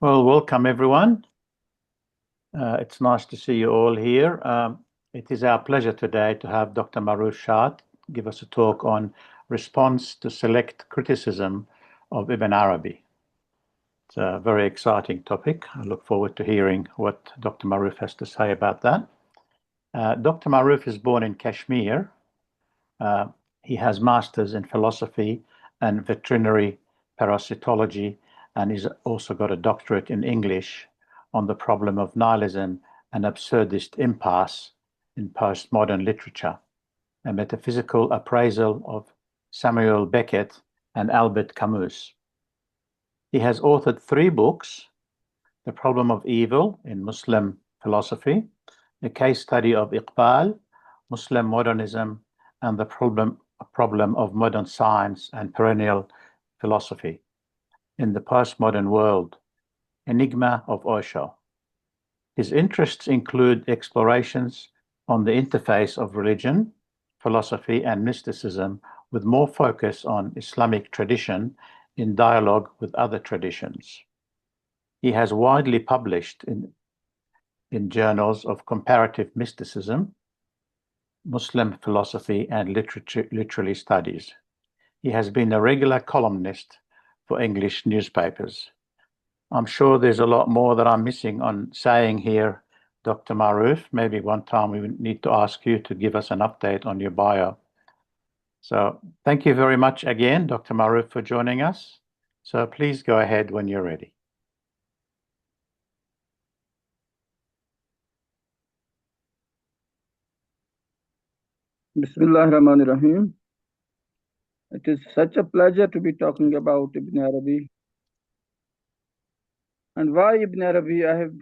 Well, welcome everyone. It's nice to see you all here. It is our pleasure today to have Dr. Maroof Shah give us a talk on response to select criticism of Ibn Arabi. It's a very exciting topic. I look forward to hearing what Dr. Maroof has to say about that. Dr. Maroof is born in Kashmir. He has masters in philosophy and veterinary parasitology, and he's also got a doctorate in English on the problem of nihilism and absurdist impasse in postmodern literature, a metaphysical appraisal of Samuel Beckett and Albert Camus. He has authored 3 books: The Problem of Evil in Muslim Philosophy, a case study of Iqbal, Muslim modernism, and the problem of modern science and perennial philosophy in the postmodern world, Enigma of Osho. His interests include explorations on the interface of religion, philosophy, and mysticism, with more focus on Islamic tradition in dialogue with other traditions. He has widely published in journals of comparative mysticism, Muslim philosophy, and literary studies. He has been a regular columnist for English newspapers. I'm sure there's a lot more that I'm missing on saying here, Dr. Maroof. Maybe one time we need to ask you to give us an update on your bio. So thank you very much again, Dr. Maroof, for joining us. So please go ahead when you're ready. Bismillahirrahmanirrahim. It is such a pleasure to be talking about Ibn Arabi. And why Ibn Arabi? I have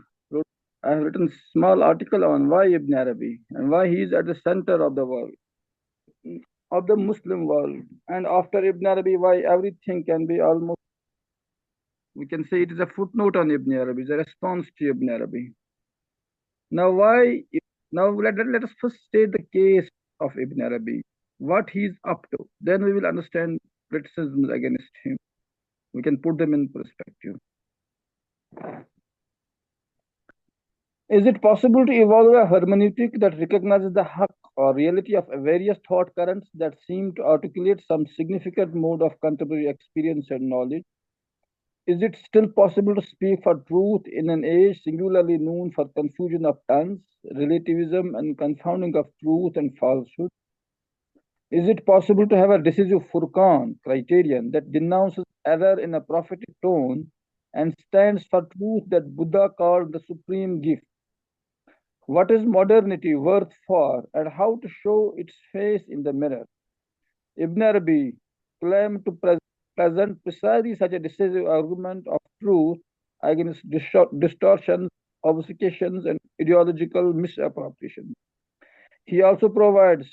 written a small article on why Ibn Arabi and why he is at the center of the world, of the Muslim world. And after Ibn Arabi, why everything can be almost, we can say it is a footnote on Ibn Arabi, it's a response to Ibn Arabi. Now, let us first state the case of Ibn Arabi, what he is up to. Then we will understand criticisms against him. We can put them in perspective. Is it possible to evolve a hermeneutic that recognizes the haqq or reality of various thought currents that seem to articulate some significant mode of contemporary experience and knowledge? Is it still possible to speak for truth in an age singularly known for confusion of tongues, relativism, and confounding of truth and falsehood? Is it possible to have a decisive Furqan criterion that denounces error in a prophetic tone and stands for truth that Buddha called the supreme gift? What is modernity worth for, and how to show its face in the mirror? Ibn Arabi claimed to present precisely such a decisive argument of truth against distortions, obfuscations, and ideological misappropriation. He also provides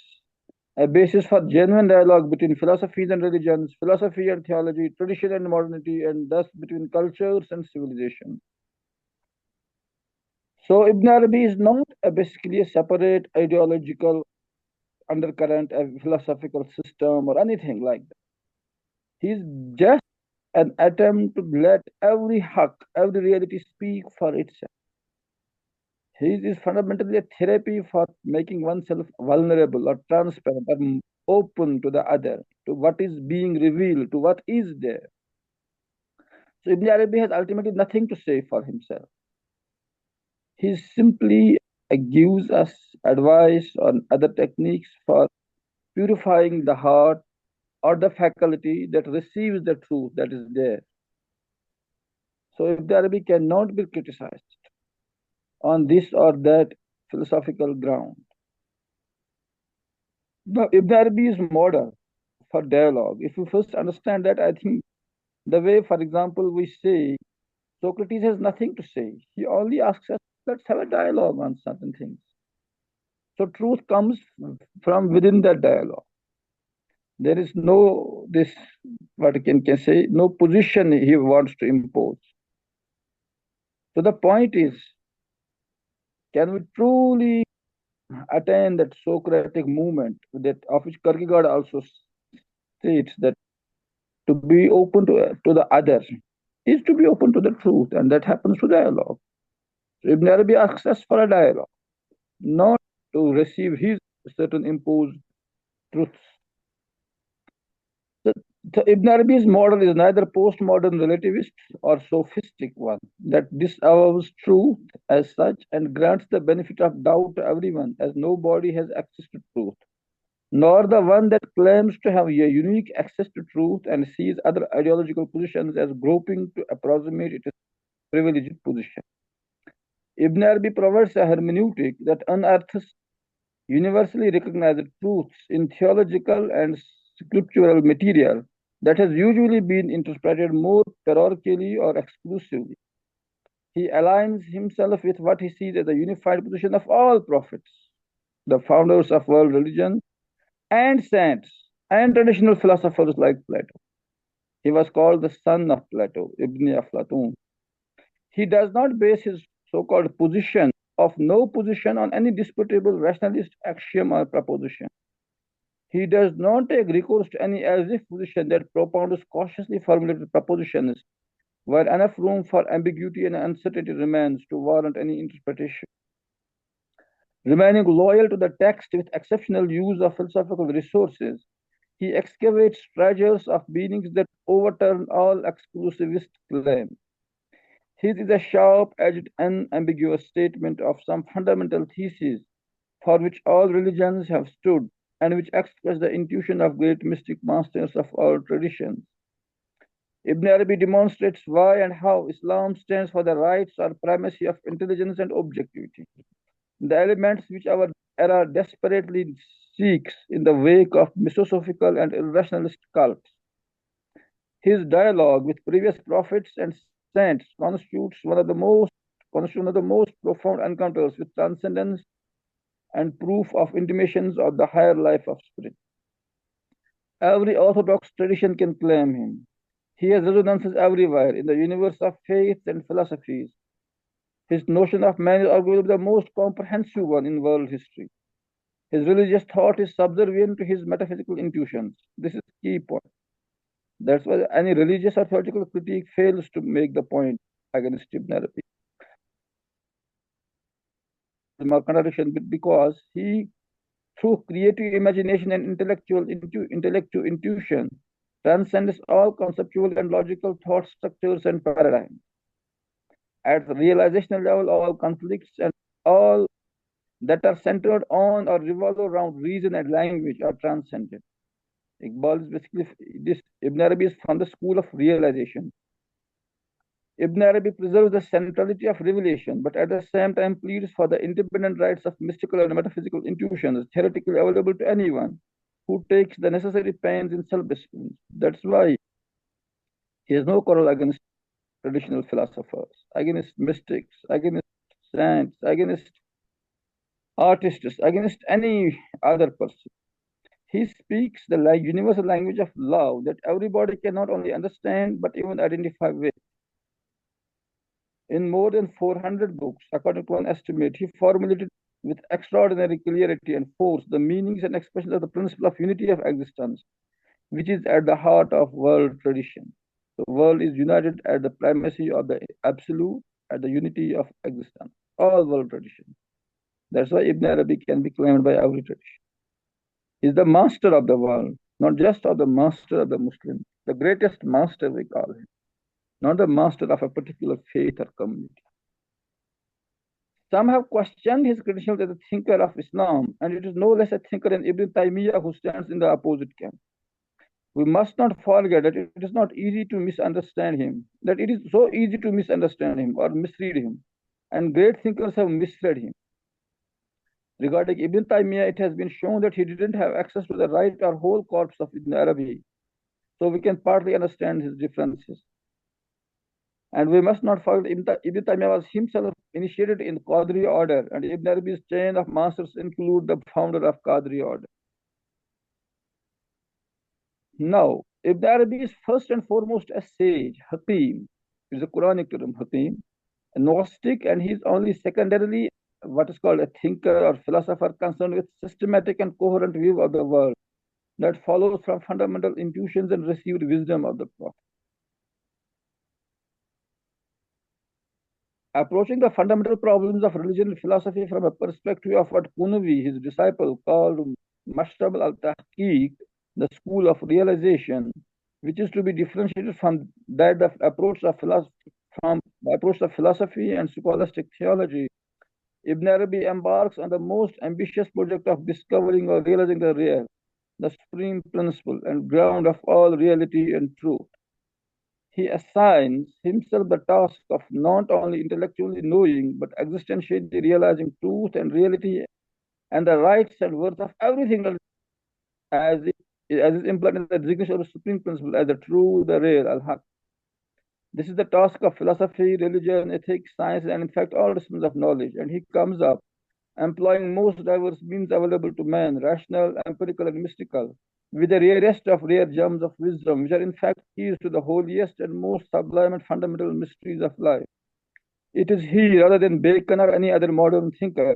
a basis for genuine dialogue between philosophies and religions, philosophy and theology, tradition and modernity, and thus between cultures and civilizations. So Ibn Arabi is not basically a separate ideological undercurrent, a philosophical system, or anything like that. He's just an attempt to let every haqq, every reality speak for itself. His is fundamentally a therapy for making oneself vulnerable or transparent or open to the other, to what is being revealed, to what is there. So Ibn Arabi has ultimately nothing to say for himself. He simply gives us advice on other techniques for purifying the heart or the faculty that receives the truth that is there. So Ibn Arabi cannot be criticized on this or that philosophical ground. Now, Ibn Arabi is modern for dialogue. If you first understand that, I think the way, for example, we say Socrates has nothing to say. He only asks us, let's have a dialogue on certain things. So truth comes from within that dialogue. There is no, what I can say, no position he wants to impose. So the point is, can we truly attain that Socratic movement that of which Kierkegaard also states that to be open to the other is to be open to the truth, and that happens through dialogue. So Ibn Arabi asks us for a dialogue, not to receive his certain imposed truths. The, the Ibn Arabi's model is neither postmodern relativist or sophistic one that disavows truth as such and grants the benefit of doubt to everyone, as nobody has access to truth, nor the one that claims to have a unique access to truth and sees other ideological positions as groping to approximate its privileged position. Ibn Arabi provides a hermeneutic that unearths universally recognized truths in theological and scriptural material that has usually been interpreted more parochially or exclusively. He aligns himself with what he sees as the unified position of all prophets, the founders of world religion, and saints, and traditional philosophers like Plato. He was called the son of Plato, Ibn Aflatun. He does not base his so-called position of no position on any disputable rationalist axiom or proposition. He does not take recourse to any as-if position that propounds cautiously formulated propositions where enough room for ambiguity and uncertainty remains to warrant any interpretation. Remaining loyal to the text with exceptional use of philosophical resources, he excavates treasures of meanings that overturn all exclusivist claims. His is a sharp-edged, unambiguous statement of some fundamental thesis for which all religions have stood and which express the intuition of great mystic masters of all traditions. Ibn Arabi demonstrates why and how Islam stands for the rights or primacy of intelligence and objectivity, the elements which our era desperately seeks in the wake of misosophical and irrationalist cults. His dialogue with previous prophets and saints constitutes one of the most profound encounters with transcendence and proof of intimations of the higher life of spirit. Every orthodox tradition can claim him. He has resonances everywhere in the universe of faiths and philosophies. His notion of man is arguably the most comprehensive one in world history. His religious thought is subservient to his metaphysical intuitions. This is the key point. That's why any religious or theological critique fails to make the point against Ibn Arabi. More contradiction because he, through creative imagination and intellectual intuition, transcends all conceptual and logical thought structures and paradigms. At the realizational level, all conflicts and all that are centered on or revolve around reason and language are transcended. Iqbal is basically this. Ibn Arabi is from the school of realization. Ibn Arabi preserves the centrality of revelation, but at the same time pleads for the independent rights of mystical and metaphysical intuitions theoretically available to anyone who takes the necessary pains in self-discipline. That's why he has no quarrel against traditional philosophers, against mystics, against saints, against artists, against any other person. He speaks the universal language of love that everybody can not only understand but even identify with. In more than 400 books, according to one estimate, he formulated with extraordinary clarity and force the meanings and expressions of the principle of unity of existence, which is at the heart of world tradition. The world is united at the primacy of the absolute, at the unity of existence. All world tradition. That's why Ibn Arabi can be claimed by every tradition. He's the master of the world, not just of the master of the Muslim, the greatest master we call him, not the master of a particular faith or community. Some have questioned his credentials as a thinker of Islam, and it is no less a thinker than Ibn Taymiyyah who stands in the opposite camp. We must not forget that it is not easy to misunderstand him, that it is so easy to misunderstand him or misread him, and great thinkers have misled him. Regarding Ibn Taymiyyah, it has been shown that he didn't have access to the right or whole corpus of Ibn Arabi, so we can partly understand his differences. And we must not forget Ibn Taymiyyah was himself initiated in Qadri order, and Ibn Arabi's chain of masters include the founder of Qadri order. Now, Ibn Arabi is first and foremost a sage, Hakim. It's a Quranic term, Hakim, a Gnostic, and he's only secondarily what is called a thinker or philosopher concerned with systematic and coherent view of the world that follows from fundamental intuitions and received wisdom of the Prophet. Approaching the fundamental problems of religion and philosophy from a perspective of what Kunavi, his disciple, called Mashtab al-Tahqiq, the school of realization, which is to be differentiated from that of approach of philosophy and scholastic theology. Ibn Arabi embarks on the most ambitious project of discovering or realizing the real, the supreme principle and ground of all reality and truth. He assigns himself the task of not only intellectually knowing, but existentially realizing truth and reality and the rights and worth of everything as as is implied in the designation of the supreme principle as the true, the real, al-haq. This is the task of philosophy, religion, ethics, science, and in fact all disciplines of knowledge. And he comes up employing most diverse means available to man, rational, empirical, and mystical, with the rarest of rare gems of wisdom, which are in fact keys to the holiest and most sublime and fundamental mysteries of life. It is he, rather than Bacon or any other modern thinker,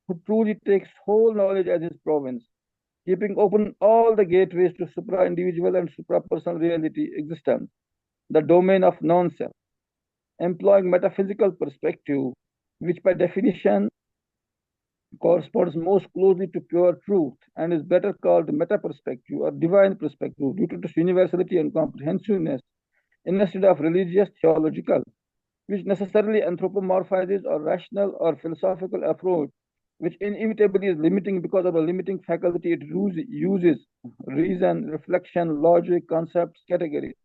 who truly takes whole knowledge as his province, keeping open all the gateways to supra-individual and supra-personal reality existence, the domain of non-self, employing metaphysical perspective, which by definition corresponds most closely to pure truth and is better called meta-perspective or divine perspective due to its universality and comprehensiveness instead of religious theological, which necessarily anthropomorphizes or rational or philosophical approach, which inevitably is limiting because of the limiting faculty it uses reason, reflection, logic, concepts, categories.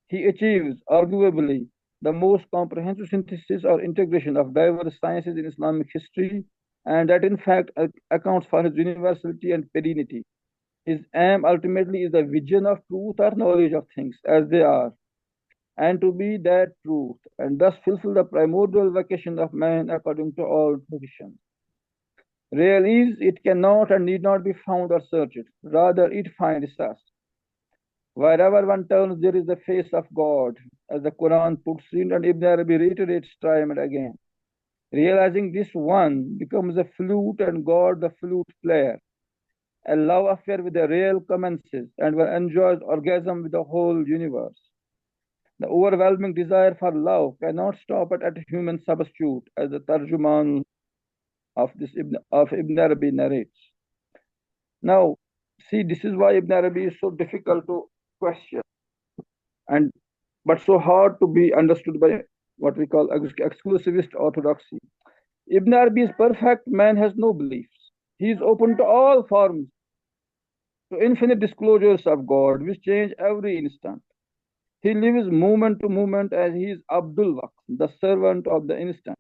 He achieves, arguably, the most comprehensive synthesis or integration of diverse sciences in Islamic history, and that in fact accounts for his universality and perennity. His aim ultimately is the vision of truth or knowledge of things as they are, and to be that truth, and thus fulfill the primordial vocation of man according to all traditions. Real is, it cannot and need not be found or searched, rather it finds us. Wherever one turns, there is the face of God, as the Quran puts it, and Ibn Arabi reiterates time and again. Realizing this one becomes a flute and God the flute player. A love affair with the real commences, and one enjoys orgasm with the whole universe. The overwhelming desire for love cannot stop at a human substitute, as the Tarjuman of Ibn Arabi narrates. Now, see, this is why Ibn Arabi is so difficult to question, and but so hard to be understood by what we call exclusivist orthodoxy. Ibn Arabi is perfect, man has no beliefs. He is open to all forms, to infinite disclosures of God, which change every instant. He lives moment to moment as he is Abdul Waqt, the servant of the instant.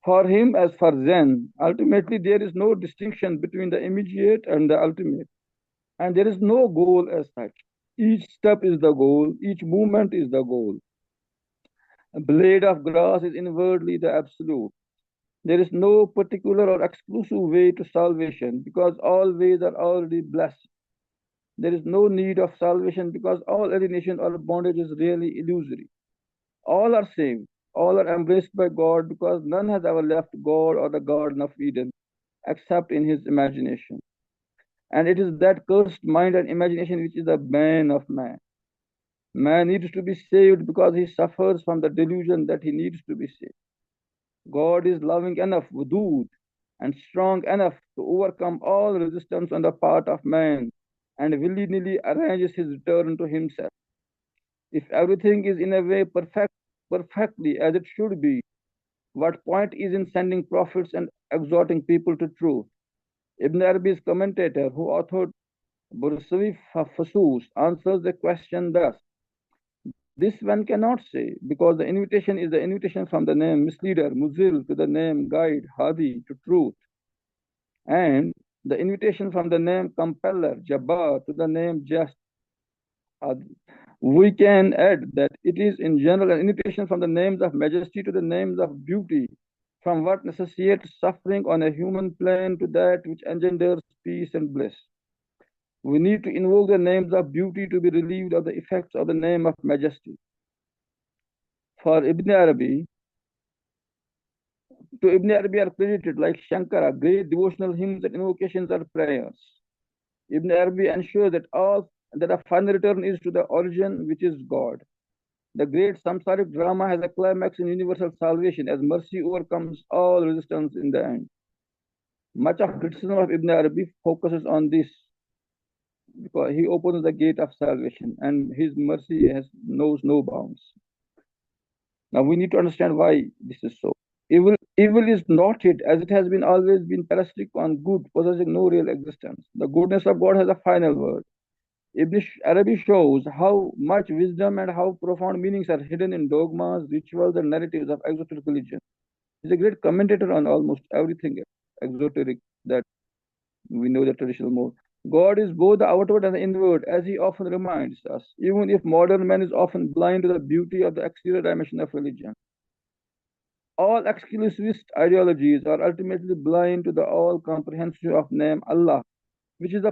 For him, as for Zen, ultimately there is no distinction between the immediate and the ultimate, and there is no goal as such. Each step is the goal, each movement is the goal. A blade of grass is inwardly the absolute. There is no particular or exclusive way to salvation because all ways are already blessed. There is no need of salvation because all alienation or bondage is really illusory. All are saved, all are embraced by God because none has ever left God or the Garden of Eden except in his imagination. And it is that cursed mind and imagination which is the bane of man. Man needs to be saved because he suffers from the delusion that he needs to be saved. God is loving enough, wudud, and strong enough to overcome all resistance on the part of man and willingly arranges his return to himself. If everything is in a way perfectly as it should be, what point is in sending prophets and exhorting people to truth? Ibn Arabi's commentator, who authored Bursawi Fasus, answers the question thus. This one cannot say, because the invitation is the invitation from the name misleader, Muzil, to the name guide, Hadi, to truth, and the invitation from the name compeller, Jabbar, to the name just. We can add that it is in general an invitation from the names of majesty to the names of beauty, from what necessitates suffering on a human plane to that which engenders peace and bliss. We need to invoke the names of beauty to be relieved of the effects of the name of majesty. For Ibn Arabi, to Ibn Arabi are credited, like Shankara, great devotional hymns and invocations or prayers. Ibn Arabi ensures that a final return is to the origin, which is God. The great samsaric drama has a climax in universal salvation as mercy overcomes all resistance in the end. Much of criticism of Ibn Arabi focuses on this because he opens the gate of salvation and his mercy knows no bounds. Now we need to understand why this is so. Evil is not hid, as it has been always been parasitic on good, possessing no real existence. The goodness of God has a final word. Ibn Arabi shows how much wisdom and how profound meanings are hidden in dogmas, rituals, and narratives of exoteric religion. He's a great commentator on almost everything exoteric that we know the traditional mode. God is both the outward and the inward, as he often reminds us, even if modern man is often blind to the beauty of the exterior dimension of religion. All exclusivist ideologies are ultimately blind to the all-comprehensive of name Allah, which the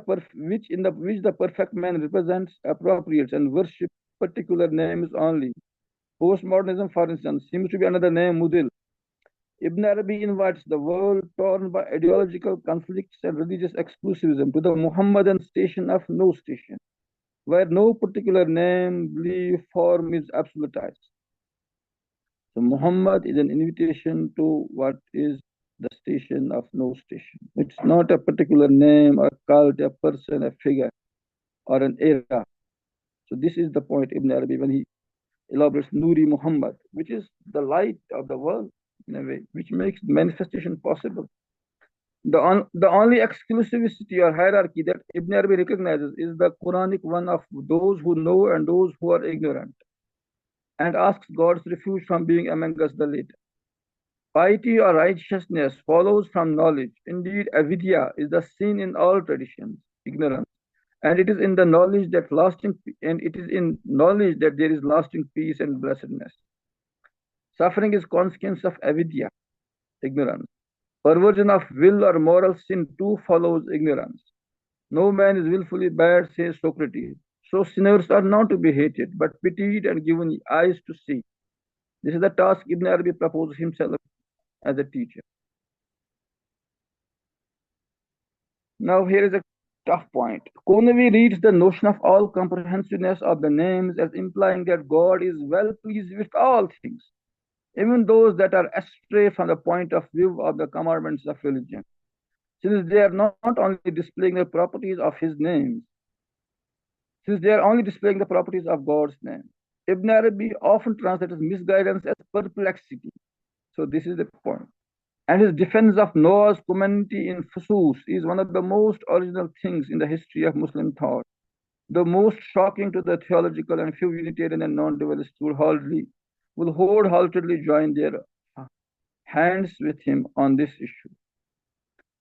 perfect man represents, appropriates, and worships particular names only. Postmodernism, for instance, seems to be another name, Mudil. Ibn Arabi invites the world torn by ideological conflicts and religious exclusivism to the Muhammadan station of no station, where no particular name, belief, form is absolutized. So Muhammad is an invitation to what is the station of no station. It's not a particular name, a cult, a person, a figure, or an era. So this is the point Ibn Arabi when he elaborates Nuri Muhammad, which is the light of the world in a way, which makes manifestation possible. The only exclusivity or hierarchy that Ibn Arabi recognizes is the Quranic one of those who know and those who are ignorant, and asks God's refuge from being among us the later. Piety or righteousness follows from knowledge. Indeed, avidya is the sin in all traditions, ignorance, and it is in the knowledge that there is lasting peace and blessedness. Suffering is consequence of avidya, ignorance. Perversion of will or moral sin too follows ignorance. No man is willfully bad, says Socrates. So sinners are not to be hated, but pitied and given eyes to see. This is the task Ibn Arabi proposes himself as a teacher. Now here is a tough point. Konavi reads the notion of all comprehensiveness of the names as implying that God is well pleased with all things, even those that are astray from the point of view of the commandments of religion, since they are not only displaying the properties of his names, since they are only displaying the properties of God's name. Ibn Arabi often translates misguidance as perplexity. So this is the point. And his defense of Noah's community in Fusus is one of the most original things in the history of Muslim thought. The most shocking to the theological and few Unitarian and non-dualists will wholeheartedly join their hands with him on this issue.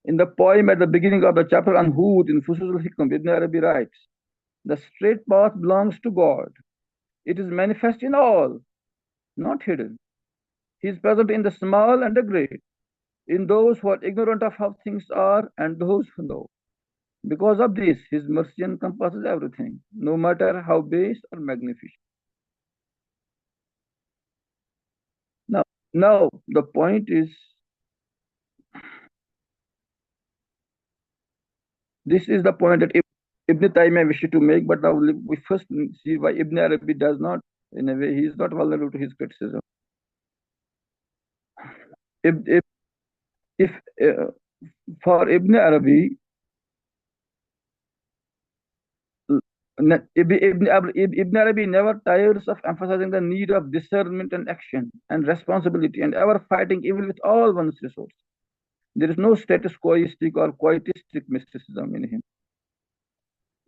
In the poem at the beginning of the chapter on Hud in Fusus al-Hikam, Ibn Arabi writes, "The straight path belongs to God. It is manifest in all, not hidden. He is present in the small and the great, in those who are ignorant of how things are and those who know. Because of this, his mercy encompasses everything, no matter how base or magnificent." Now the point is, this is the point that Ibn Taymiyyah wished to make, but now we first see why Ibn Arabi does not, in a way, he is not vulnerable to his criticism. If for Ibn Arabi, Ibn Arabi never tires of emphasizing the need of discernment and action and responsibility and ever fighting evil with all one's resources. There is no status quoistic or quietistic mysticism in him.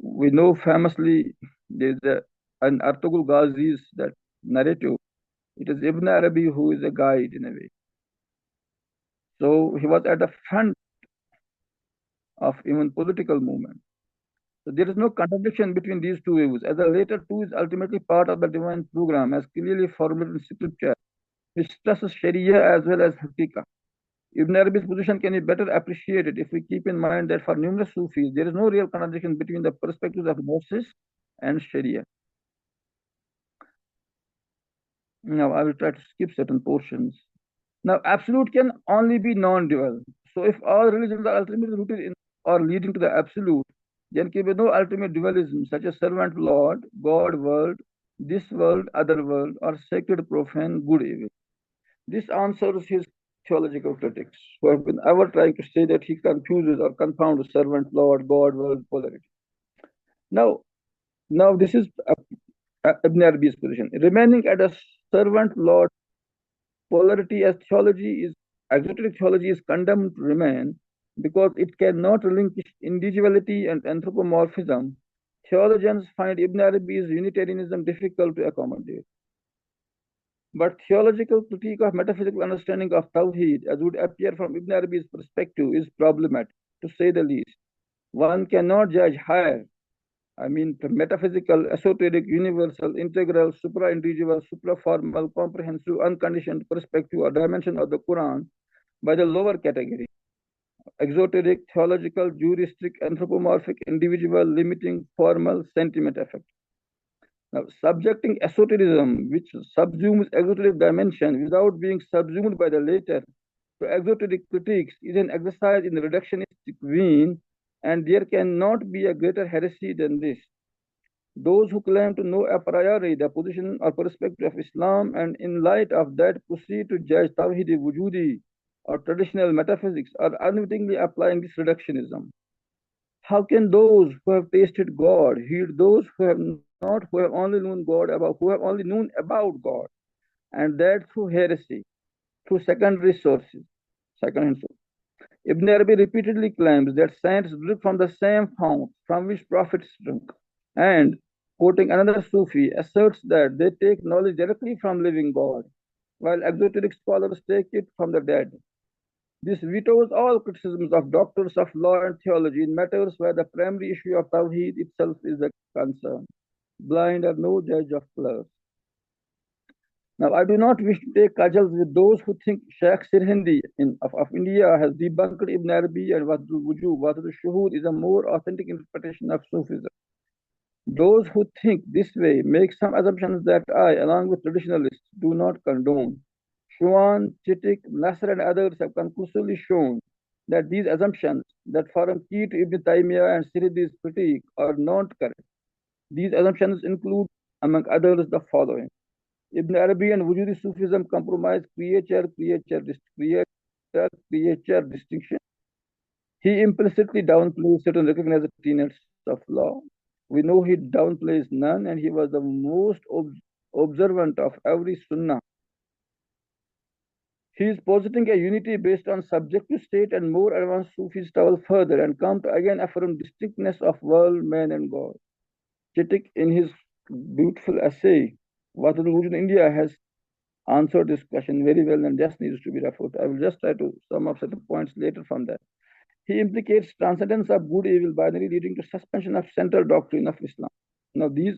We know famously there's an Artugul Ghazi's that narrative. It is Ibn Arabi who is a guide in a way. So he was at the front of even political movement. So there is no contradiction between these two views, as the latter two is ultimately part of the divine program, as clearly formulated in scripture, which stresses Sharia as well as Hakika. Ibn Arabi's position can be better appreciated if we keep in mind that for numerous Sufis, there is no real contradiction between the perspectives of Moses and Sharia. Now, I will try to skip certain portions. Now, absolute can only be non-dual. So, if all religions are ultimately rooted in or leading to the absolute, then can be no ultimate dualism, such as servant Lord, God, world, this world, other world, or sacred, profane, good, evil. This answers his theological critics, who have been ever trying to say that he confuses or confounds servant, Lord, God, world, polarity. Now, now this is Ibn Arabi's position. Remaining at a servant, Lord, polarity as theology is exoteric theology is condemned to remain because it cannot relinquish individuality and anthropomorphism. Theologians find Ibn Arabi's Unitarianism difficult to accommodate. But theological critique of metaphysical understanding of Tawheed, as would appear from Ibn Arabi's perspective, is problematic, to say the least. One cannot judge higher, the metaphysical, esoteric, universal, integral, supra-individual, supra-formal, comprehensive, unconditioned perspective or dimension of the Quran by the lower category, exoteric, theological, juristic, anthropomorphic, individual, limiting, formal, sentiment effect. Now, subjecting esotericism, which subsumes exoteric dimension without being subsumed by the latter, to exoteric critiques is an exercise in reductionistic vein, and there cannot be a greater heresy than this. Those who claim to know a priori the position or perspective of Islam and in light of that proceed to judge Tawhid Wujudi or traditional metaphysics are unwittingly applying this reductionism. How can those who have tasted God heed those who have not, who have only known God about, who have only known about God, and that through heresy, through secondary sources, second-hand sources? Ibn Arabi repeatedly claims that saints drink from the same fount from which prophets drink, and, quoting another Sufi, asserts that they take knowledge directly from living God, while exoteric scholars take it from the dead. This vetoes all criticisms of doctors of law and theology in matters where the primary issue of Tawheed itself is a concern. Blind are no judge of colors. Now, I do not wish to take cudgels with those who think Sheikh Sirhindi of India has debunked Ibn Arabi and Wahdul Wujud. Wahdul Shuhud is a more authentic interpretation of Sufism. Those who think this way make some assumptions that I, along with traditionalists, do not condone. Schumann, Chittick, Nasser, and others have conclusively shown that these assumptions that form key to Ibn Taymiyyah and Sirhindi's critique are not correct. These assumptions include, among others, the following. Ibn Arabi and Wujudi Sufism compromise creature distinction. He implicitly downplays certain recognized tenets of law. We know he downplays none, and he was the most observant of every sunnah. He is positing a unity based on subjective state, and more advanced Sufis travel further and come to again affirm distinctness of world, man, and God. Chittick, in his beautiful essay, What is Wujud in India, has answered this question very well and just needs to be referred. I will just try to sum up certain points later from that. He implicates transcendence of good evil binary leading to suspension of central doctrine of Islam. Now, these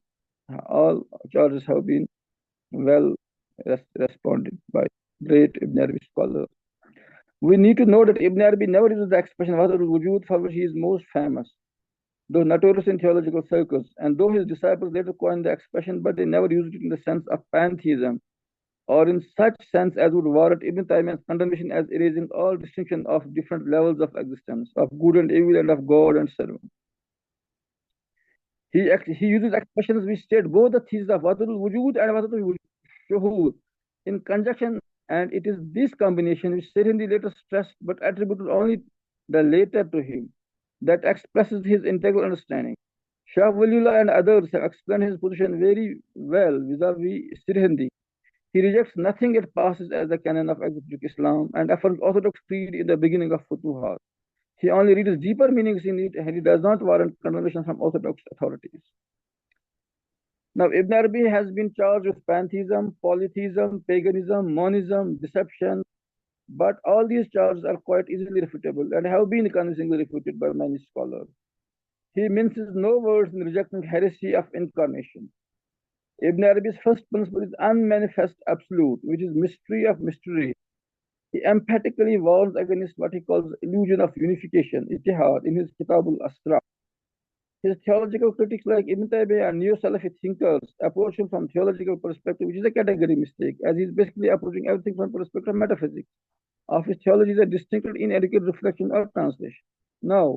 all charges have been well responded by great Ibn Arabi scholars. We need to know that Ibn Arabi never uses the expression Wahdul Wujud, for which he is most famous, though notorious in theological circles, and though his disciples later coined the expression, but they never used it in the sense of pantheism, or in such sense as would warrant Ibn Taymiyyah's condemnation as erasing all distinction of different levels of existence, of good and evil, and of God and servant. He uses expressions which state both the thesis of Wahdul Wujud and Wahdul Shuhud in conjunction, and it is this combination which Sirhindi later stressed but attributed only the later to him that expresses his integral understanding. Shah Waliullah and others have explained his position very well vis-a-vis Sirhindi. He rejects nothing that passes as the canon of exoteric Islam and affirms orthodox creed in the beginning of Futuhat. He only reads deeper meanings in it, and he does not warrant condemnation from orthodox authorities. Now, Ibn Arabi has been charged with pantheism, polytheism, paganism, monism, deception, but all these charges are quite easily refutable and have been convincingly refuted by many scholars. He minces no words in rejecting heresy of incarnation. Ibn Arabi's first principle is unmanifest absolute, which is mystery of mystery. He emphatically warns against what he calls illusion of unification, ittihad, in his Kitab al-Asra. His theological critics like Ibn Taymiyyah and Neo-Salafi thinkers approach him from theological perspective, which is a category mistake, as he's basically approaching everything from perspective of metaphysics. Of his theology is a distinctly inadequate reflection or translation. Now,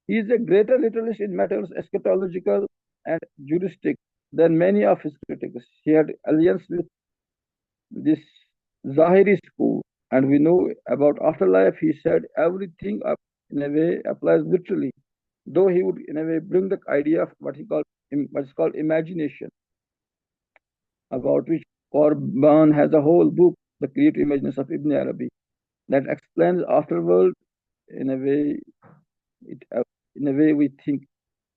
he is a greater literalist in matters eschatological and juristic, than many of his critics. He had alliance with this Zahiri school, and we know about afterlife. He said everything in a way applies literally, though he would in a way bring the idea of what is called imagination, about which Korban has a whole book, The Creative Imagination of Ibn Arabi, that explains afterworld in a way. It in a way we think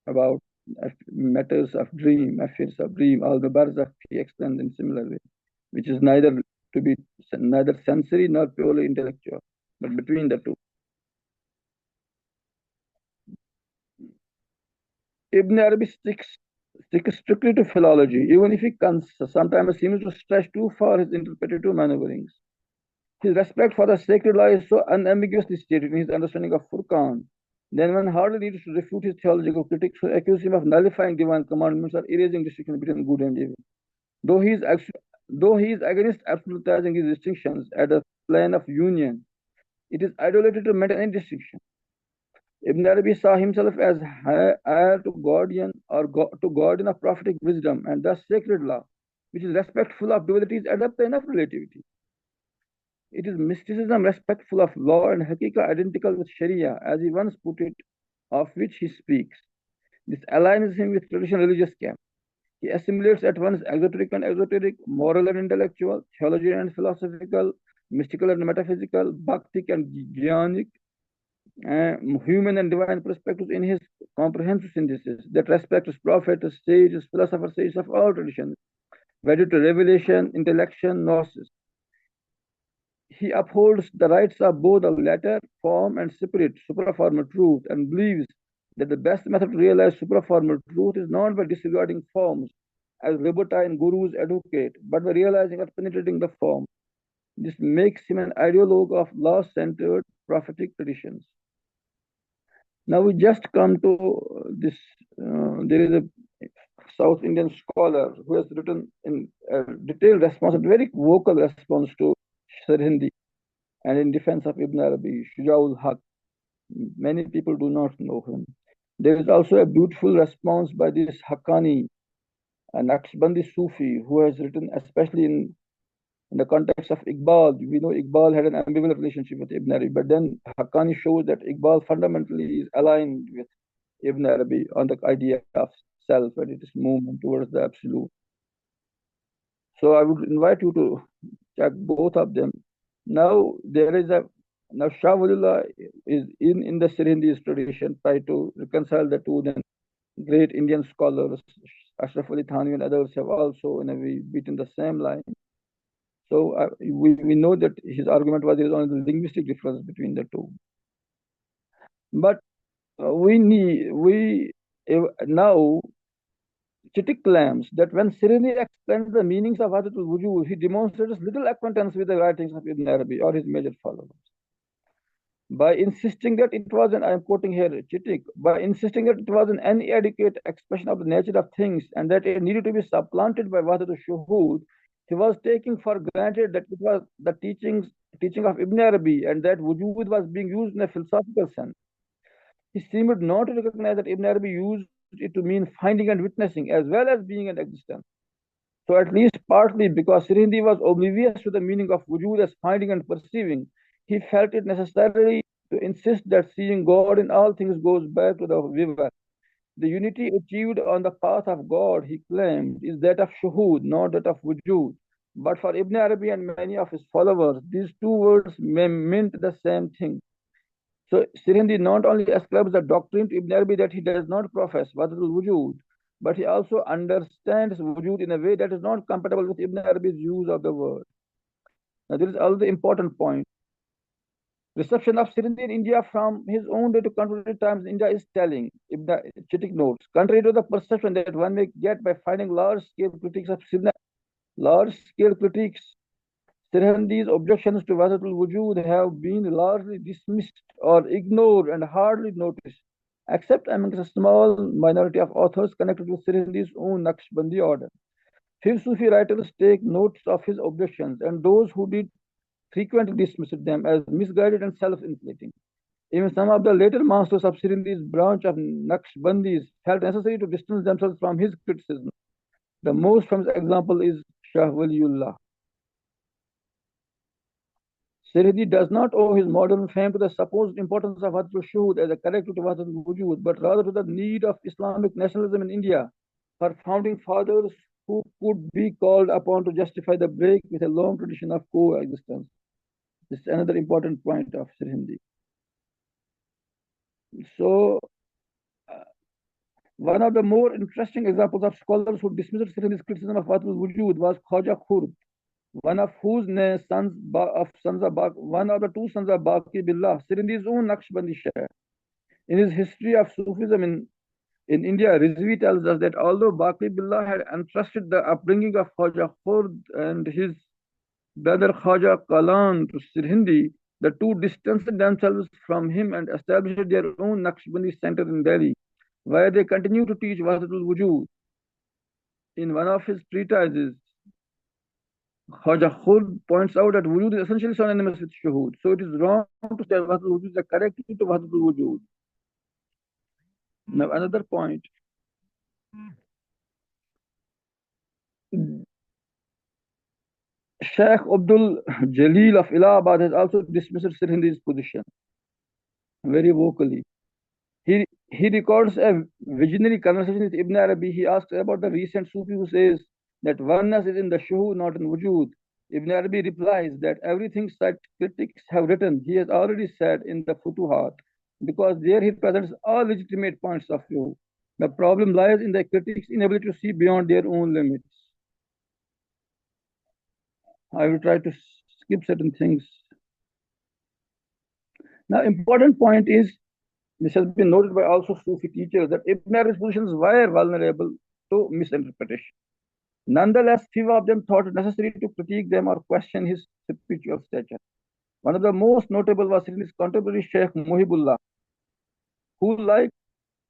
about matters of dream, affairs of dream. All the barzakh he explains in similar way, which is to be neither sensory nor purely intellectual, but between the two. Ibn Arabi sticks strictly to philology, even if he sometimes seems to stretch too far his interpretative maneuverings. His respect for the sacred law is so unambiguously stated in his understanding of Furqan that one hardly needs to refute his theological critics who accuse him of nullifying divine commandments or erasing distinction between good and evil. Though he is, though he is against absolutizing his distinctions at the plane of union, it is idolatry to maintain any distinction. Ibn Arabi saw himself as heir to guardian to guardian of prophetic wisdom and thus sacred law, which is respectful of dualities at the plane of relativity. It is mysticism respectful of law and hakika identical with Sharia, as he once put it, of which he speaks. This aligns him with traditional religious camp. He assimilates at once exoteric, moral and intellectual, theological and philosophical, mystical and metaphysical, bhaktic and jnanic, human and divine perspectives in his comprehensive synthesis that respects prophets, sages, philosophers, sages of all traditions, whether to revelation, intellection, gnosis. He upholds the rights of both the latter form and spirit, supraformal truth, and believes that the best method to realize supraformal truth is not by disregarding forms, as libertine gurus advocate, but by realizing or penetrating the form. This makes him an ideologue of law-centered prophetic traditions. Now we just come to this. There is a South Indian scholar who has written in a detailed response, a very vocal response to Sirhindi and in defense of Ibn Arabi, Shujaul Haq. Many people do not know him. There is also a beautiful response by this Haqqani, a Naqshbandi Sufi, who has written, especially in the context of Iqbal. We know Iqbal had an ambivalent relationship with Ibn Arabi, but then Haqqani shows that Iqbal fundamentally is aligned with Ibn Arabi on the idea of self and its movement towards the absolute. So I would invite you to check both of them. Now there is a now Shah Waliullah is in the Sirhindi tradition, try to reconcile the two. Then great Indian scholars, Ashraf Ali Thanvi and others have also in a way beaten the same line. So we know that his argument was there is only the linguistic difference between the two. But now Chittick claims that when Sirhindi explains the meanings of Wahdatul Wujud, he demonstrates little acquaintance with the writings of Ibn Arabi or his major followers. By insisting that it was an, I am quoting here Chittick, by insisting that it was an inadequate expression of the nature of things and that it needed to be supplanted by Wahdatul Shuhud, he was taking for granted that it was the teaching of Ibn Arabi and that Wujud was being used in a philosophical sense. He seemed not to recognize that Ibn Arabi used it to mean finding and witnessing as well as being an existence. So at least partly because Sirhindi was oblivious to the meaning of wujud as finding and perceiving, he felt it necessary to insist that seeing God in all things goes back to the viewer. The unity achieved on the path of God, he claimed, is that of shuhud, not that of wujud. But for Ibn Arabi and many of his followers, these two words meant the same thing. So Sirhindi not only ascribes the doctrine to Ibn Arabi that he does not profess Wahdatul Wujud, but he also understands Wujud in a way that is not compatible with Ibn Arabi's use of the word. Now there is another important point. Reception of Sirhindi in India from his own day to contemporary times in India is telling. Ibn Chittick notes, contrary to the perception that one may get by finding large-scale critiques of large-scale critiques Sirhindi's objections to Wahdatul Wujud have been largely dismissed or ignored and hardly noticed, except amongst a small minority of authors connected with Sirhindi's own Naqshbandi order. Few Sufi writers take notes of his objections, and those who did frequently dismissed them as misguided and self-inflating. Even some of the later masters of Sirhindi's branch of Naqshbandis felt necessary to distance themselves from his criticism The most famous example is Shah Waliullah. Sirhidi does not owe his modern fame to the supposed importance of Wahdatul Shuhud as a corrective to Wahdatul Wujud, but rather to the need of Islamic nationalism in India. Her founding fathers who could be called upon to justify the break with a long tradition of coexistence. This is another important point of Sirhindi. So, uh, one of the more interesting examples of scholars who dismissed Sirhindi's criticism of Wahdatul Wujud was Khwaja Khurd, one of whose one of the two sons of Baqi Billah, Sirhindi's own Naqshbandi Shaykh. In his history of Sufism in India, Rizvi tells us that although Baqi Billah had entrusted the upbringing of Khwaja Khurd and his brother Khwaja Kalan to Sirhindi, the two distanced themselves from him and established their own Naqshbandi center in Delhi, where they continue to teach Wahdatul Wujud. In one of his treatises, Khwaja Khud points out that Wujud is essentially synonymous with Shuhud. So it is wrong to say Wahdatul Wujud is a corrective to Wahdatul Wujud. Now another point. Sheikh Abdul Jalil of Allahabad has also dismissed Sirhindi's position very vocally. He records a visionary conversation with Ibn Arabi. He asks about the recent Sufi who says that oneness is in the shuhud, not in wujud. Ibn Arabi replies that everything such critics have written, he has already said in the Futuhat, because there he presents all legitimate points of view. The problem lies in the critics' inability to see beyond their own limits. I will try to skip certain things. Now, important point is, this has been noted by also Sufi teachers, that Ibn Arabi's positions were vulnerable to misinterpretation. Nonetheless, few of them thought it necessary to critique them or question his spiritual stature. One of the most notable was his contemporary Sheikh Muhibullah, who, like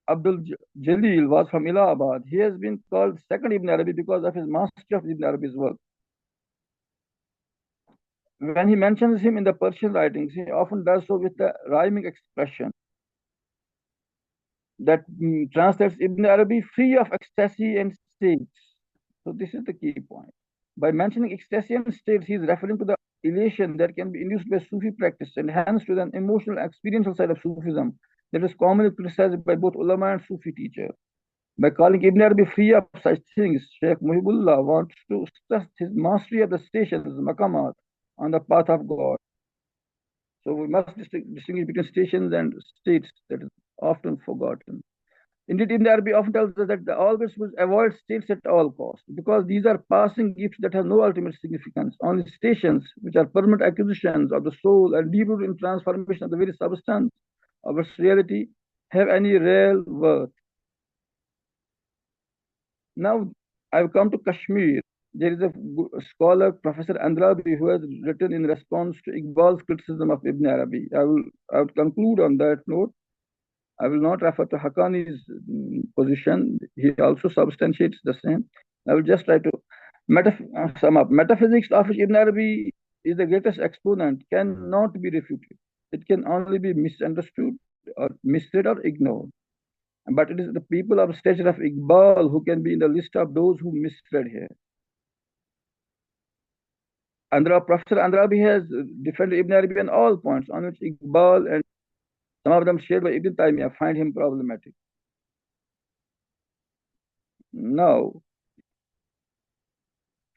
Abdul Jalil, was from Allahabad. He has been called second Ibn Arabi because of his mastery of Ibn Arabi's work. When he mentions him in the Persian writings, he often does so with the rhyming expression that translates Ibn Arabi free of ecstasy and states. So this is the key point. By mentioning ecstasy and states, he is referring to the elation that can be induced by Sufi practice and hence to the emotional experiential side of Sufism that is commonly criticized by both ulama and Sufi teachers. By calling Ibn Arabi free of such things, Sheikh Muhibullah wants to stress his mastery of the stations, maqamat, on the path of God. So we must distinguish between stations and states, that is often forgotten. Indeed, Ibn Arabi often tells us that the always must avoid states at all costs, because these are passing gifts that have no ultimate significance. Only stations, which are permanent acquisitions of the soul and deep rooted in transformation of the very substance of its reality, have any real worth. Now, I've come to Kashmir. There is a scholar, Professor Andrabi, who has written in response to Iqbal's criticism of Ibn Arabi. I will conclude on that note. I will not refer to Haqqani's position. He also substantiates the same. I will just try to sum up. Metaphysics, of which Ibn Arabi is the greatest exponent, cannot be refuted. It can only be misunderstood or misread or ignored. But it is the people of the stature of Iqbal who can be in the list of those who misread here. Professor Andrabi has defended Ibn Arabi on all points on which Iqbal and some of them shared by Ibn Taymiyyah find him problematic. Now,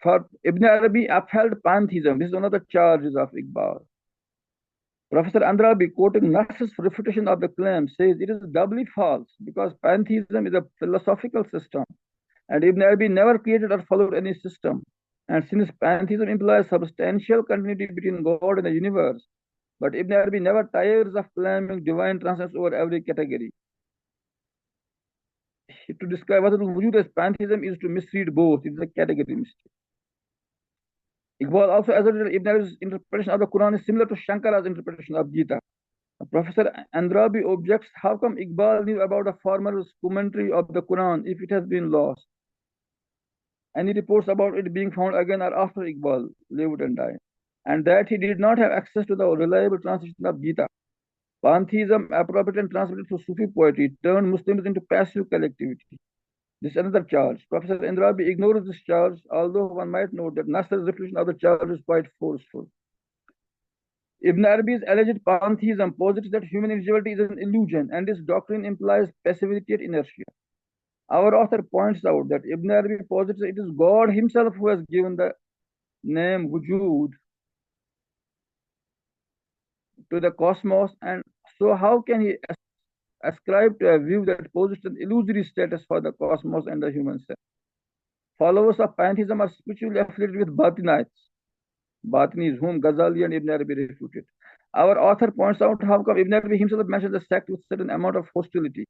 for Ibn Arabi upheld pantheism. This is one of the charges of Iqbal. Professor Andrabi, quoting Nasr's refutation of the claim, says it is doubly false because pantheism is a philosophical system, and Ibn Arabi never created or followed any system. And since pantheism implies substantial continuity between God and the universe, but Ibn Arabi never tires of claiming divine transcendence over every category. To describe what wujud as pantheism is to misread both. It is a category mistake. Iqbal also asserted that Ibn Arabi's interpretation of the Quran is similar to Shankara's interpretation of Gita. Professor Andrabi objects, how come Iqbal knew about a former commentary of the Quran if it has been lost? Any reports about it being found again are after Iqbal lived and died, and that he did not have access to the reliable translation of Gita. Pantheism, appropriated and transmitted through Sufi poetry, turned Muslims into passive collectivity. This is another charge. Professor Indrabi ignores this charge, although one might note that Nasser's reflection of the charge is quite forceful. Ibn Arabi's alleged pantheism posits that human individuality is an illusion, and this doctrine implies passivity and inertia. Our author points out that Ibn Arabi posits that it is God himself who has given the name wujud to the cosmos, and so how can he ascribe to a view that posits an illusory status for the cosmos and the human self? Followers of pantheism are spiritually affiliated with Batinites, Batinis, whom Ghazali and Ibn Arabi refuted. Our author points out how come Ibn Arabi himself mentions the sect with certain amount of hostility.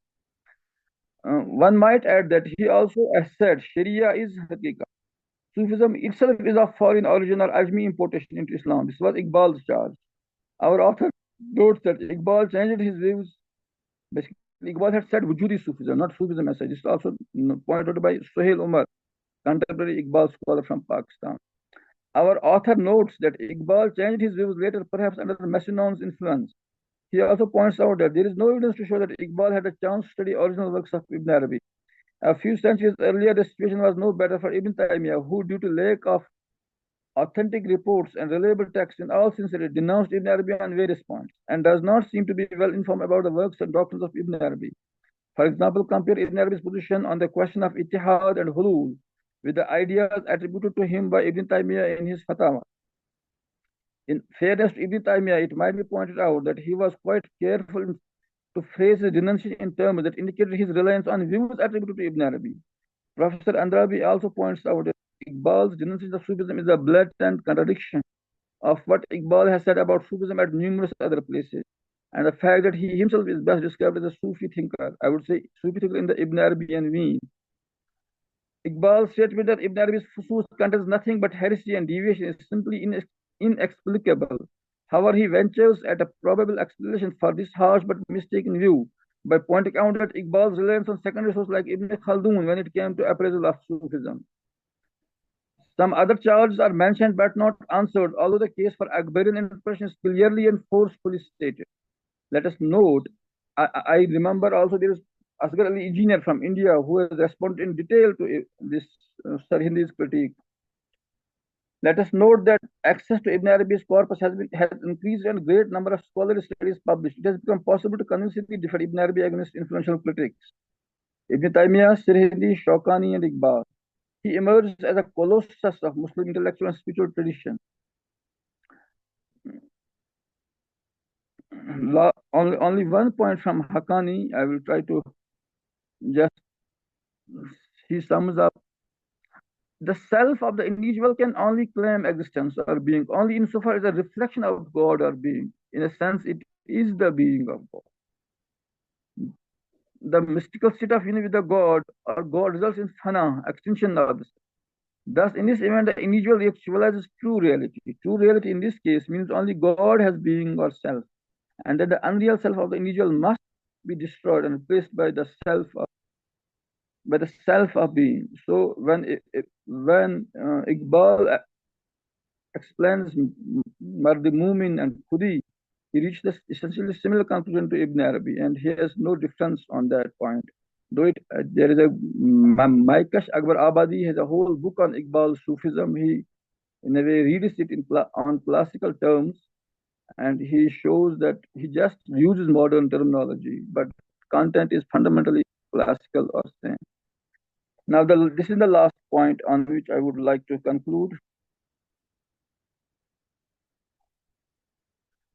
One might add that he also asserts Sharia is Hakika. Sufism itself is of foreign origin or Ajmi importation into Islam. This was Iqbal's charge. Our author notes that Iqbal changed his views. Basically, Iqbal had said Wujudi Sufism, not Sufism as such. This is also pointed out by Suhail Umar, contemporary Iqbal scholar from Pakistan. Our author notes that Iqbal changed his views later, perhaps under Massinon's influence. He also points out that there is no evidence to show that Iqbal had a chance to study original works of Ibn Arabi. A few centuries earlier, the situation was no better for Ibn Taymiyyah, who, due to lack of authentic reports and reliable texts in all sincerity, denounced Ibn Arabi on various points, and does not seem to be well informed about the works and doctrines of Ibn Arabi. For example, compare Ibn Arabi's position on the question of Ittihad and Hulul with the ideas attributed to him by Ibn Taymiyyah in his Fatawa. In fairness to Ibn Taymiyyah, it might be pointed out that he was quite careful to phrase his denunciation in terms that indicated his reliance on views attributed to Ibn Arabi. Professor Andrabi also points out that Iqbal's denunciation of Sufism is a blatant contradiction of what Iqbal has said about Sufism at numerous other places, and the fact that he himself is best described as a Sufi thinker. I would say Sufi thinker in the Ibn Arabian vein. Iqbal's statement that Ibn Arabi's Fusus contains nothing but heresy and deviation is simply inexplicable. However, he ventures at a probable explanation for this harsh but mistaken view by pointing out that Iqbal's reliance on secondary sources like Ibn Khaldun when it came to appraisal of Sufism. Some other charges are mentioned but not answered, although the case for Akbarian interpretation is clearly and forcefully stated. Let us note, I remember also there is Asghar Ali engineer from India who has responded in detail to this Sir Hindi's critique. Let us note that access to Ibn Arabi's corpus has increased and a great number of scholarly studies published. It has become possible to convincingly defend Ibn Arabi against influential critics. Ibn Taymiyyah, Sir Hindi, Shawkani, and Iqbal. He emerged as a colossus of Muslim intellectual and spiritual tradition. Only one point from Haqqani, I will try to just, he sums up. The self of the individual can only claim existence or being only insofar as a reflection of God or being. In a sense, it is the being of God. The mystical state of unity with the God or God results in fana, extinction of the self. Thus, in this event, the individual actualizes true reality. True reality in this case means only God has being or self, and that the unreal self of the individual must be destroyed and replaced by the self of being. So when Iqbal explains Mardi Mumin and Khudi, he reached this essentially similar conclusion to Ibn Arabi, and he has no difference on that point. Though there is a Maikash Akbar Abadi has a whole book on Iqbal Sufism. He in a way reads it on classical terms, and he shows that he just uses modern terminology, but content is fundamentally classical or same. Now, this is the last point on which I would like to conclude.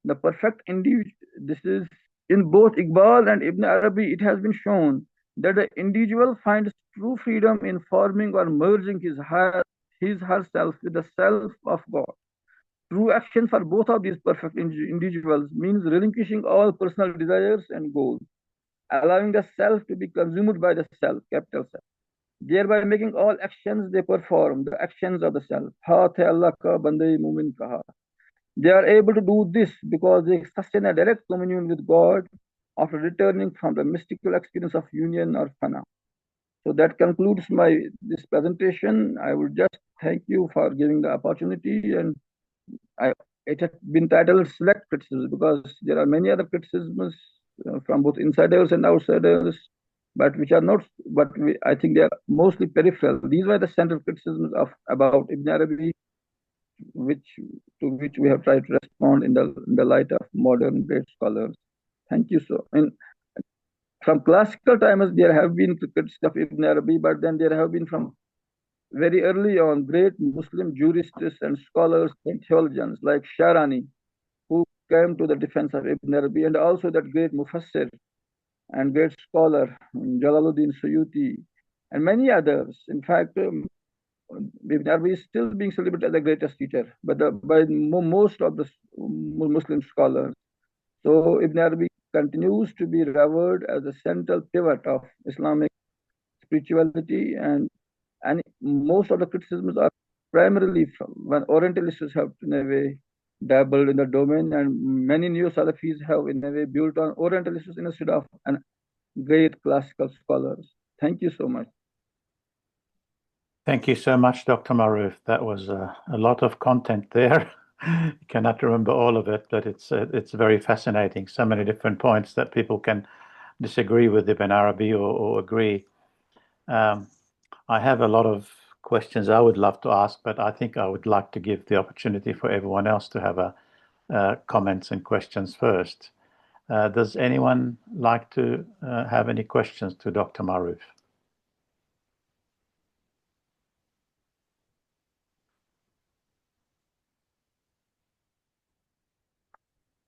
The perfect individual, this is in both Iqbal and Ibn Arabi, it has been shown that the individual finds true freedom in forming or merging herself with the self of God. True action for both of these perfect individuals means relinquishing all personal desires and goals, allowing the self to be consumed by the self, capital Self, thereby making all actions they perform the actions of the self. Haath hai Allah ka, bande mumin kaha. They are able to do this because they sustain a direct communion with God after returning from the mystical experience of union or fana. So that concludes this presentation. I would just thank you for giving the opportunity, and it has been titled Select Criticism because there are many other criticisms from both insiders and outsiders. but which are not, I think they are mostly peripheral. These were the central criticisms about Ibn Arabi, which to which we have tried to respond in the light of modern great scholars. Thank you. So, from classical times, there have been critics of Ibn Arabi, but then there have been from very early on great Muslim jurists and scholars and theologians like Sharani, who came to the defense of Ibn Arabi, and also that great Mufassir and great scholar Jalaluddin Suyuti, and many others. In fact, Ibn Arabi is still being celebrated as the greatest teacher by most of the Muslim scholars. So Ibn Arabi continues to be revered as a central pivot of Islamic spirituality, and most of the criticisms are primarily from when Orientalists have in a way dabbled in the domain, and many neo Salafis have in a way built on Orientalists instead of an great classical scholars. Thank you so much. Thank you so much, Dr. Maroof. That was a lot of content there. I cannot remember all of it, but it's very fascinating. So many different points that people can disagree with Ibn Arabi or agree. I have a lot of questions I would love to ask, but I think I would like to give the opportunity for everyone else to have comments and questions first. Does anyone like to have any questions to Dr. Maroof?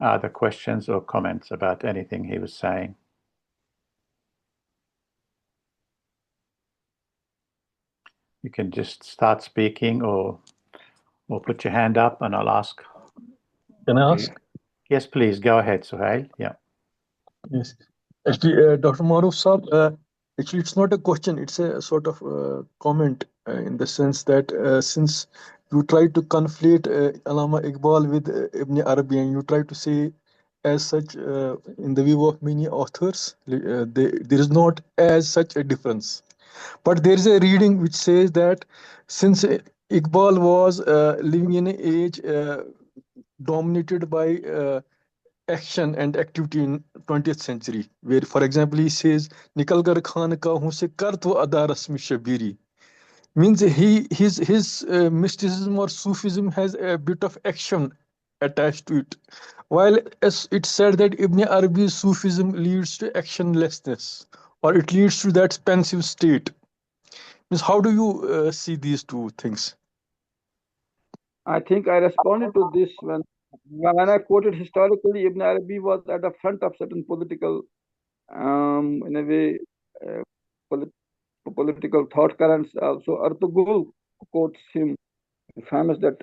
Other questions or comments about anything he was saying? You can just start speaking or put your hand up and I'll ask. Can I ask? Yes, please. Go ahead, Suhail. Yeah. Yes. Actually, Dr. Maroof Saab, actually, it's not a question, it's a sort of comment in the sense that since you try to conflate Allama Iqbal with Ibn Arabi, and you try to say as such, in the view of many authors, there is not as such a difference. But there is a reading which says that since Iqbal was living in an age dominated by action and activity in 20th century, where, for example, he says, "Nikal gar khan ka hu se kar to ada rasmi shabiri," means his mysticism or Sufism has a bit of action attached to it, while as it said that Ibn Arabi's Sufism leads to actionlessness, or it leads to that pensive state. Means, how do you see these two things? I think I responded to this when I quoted historically, Ibn Arabi was at the front of certain political, in a way, uh, polit- political thought currents. Also, Artughul quotes him, famous that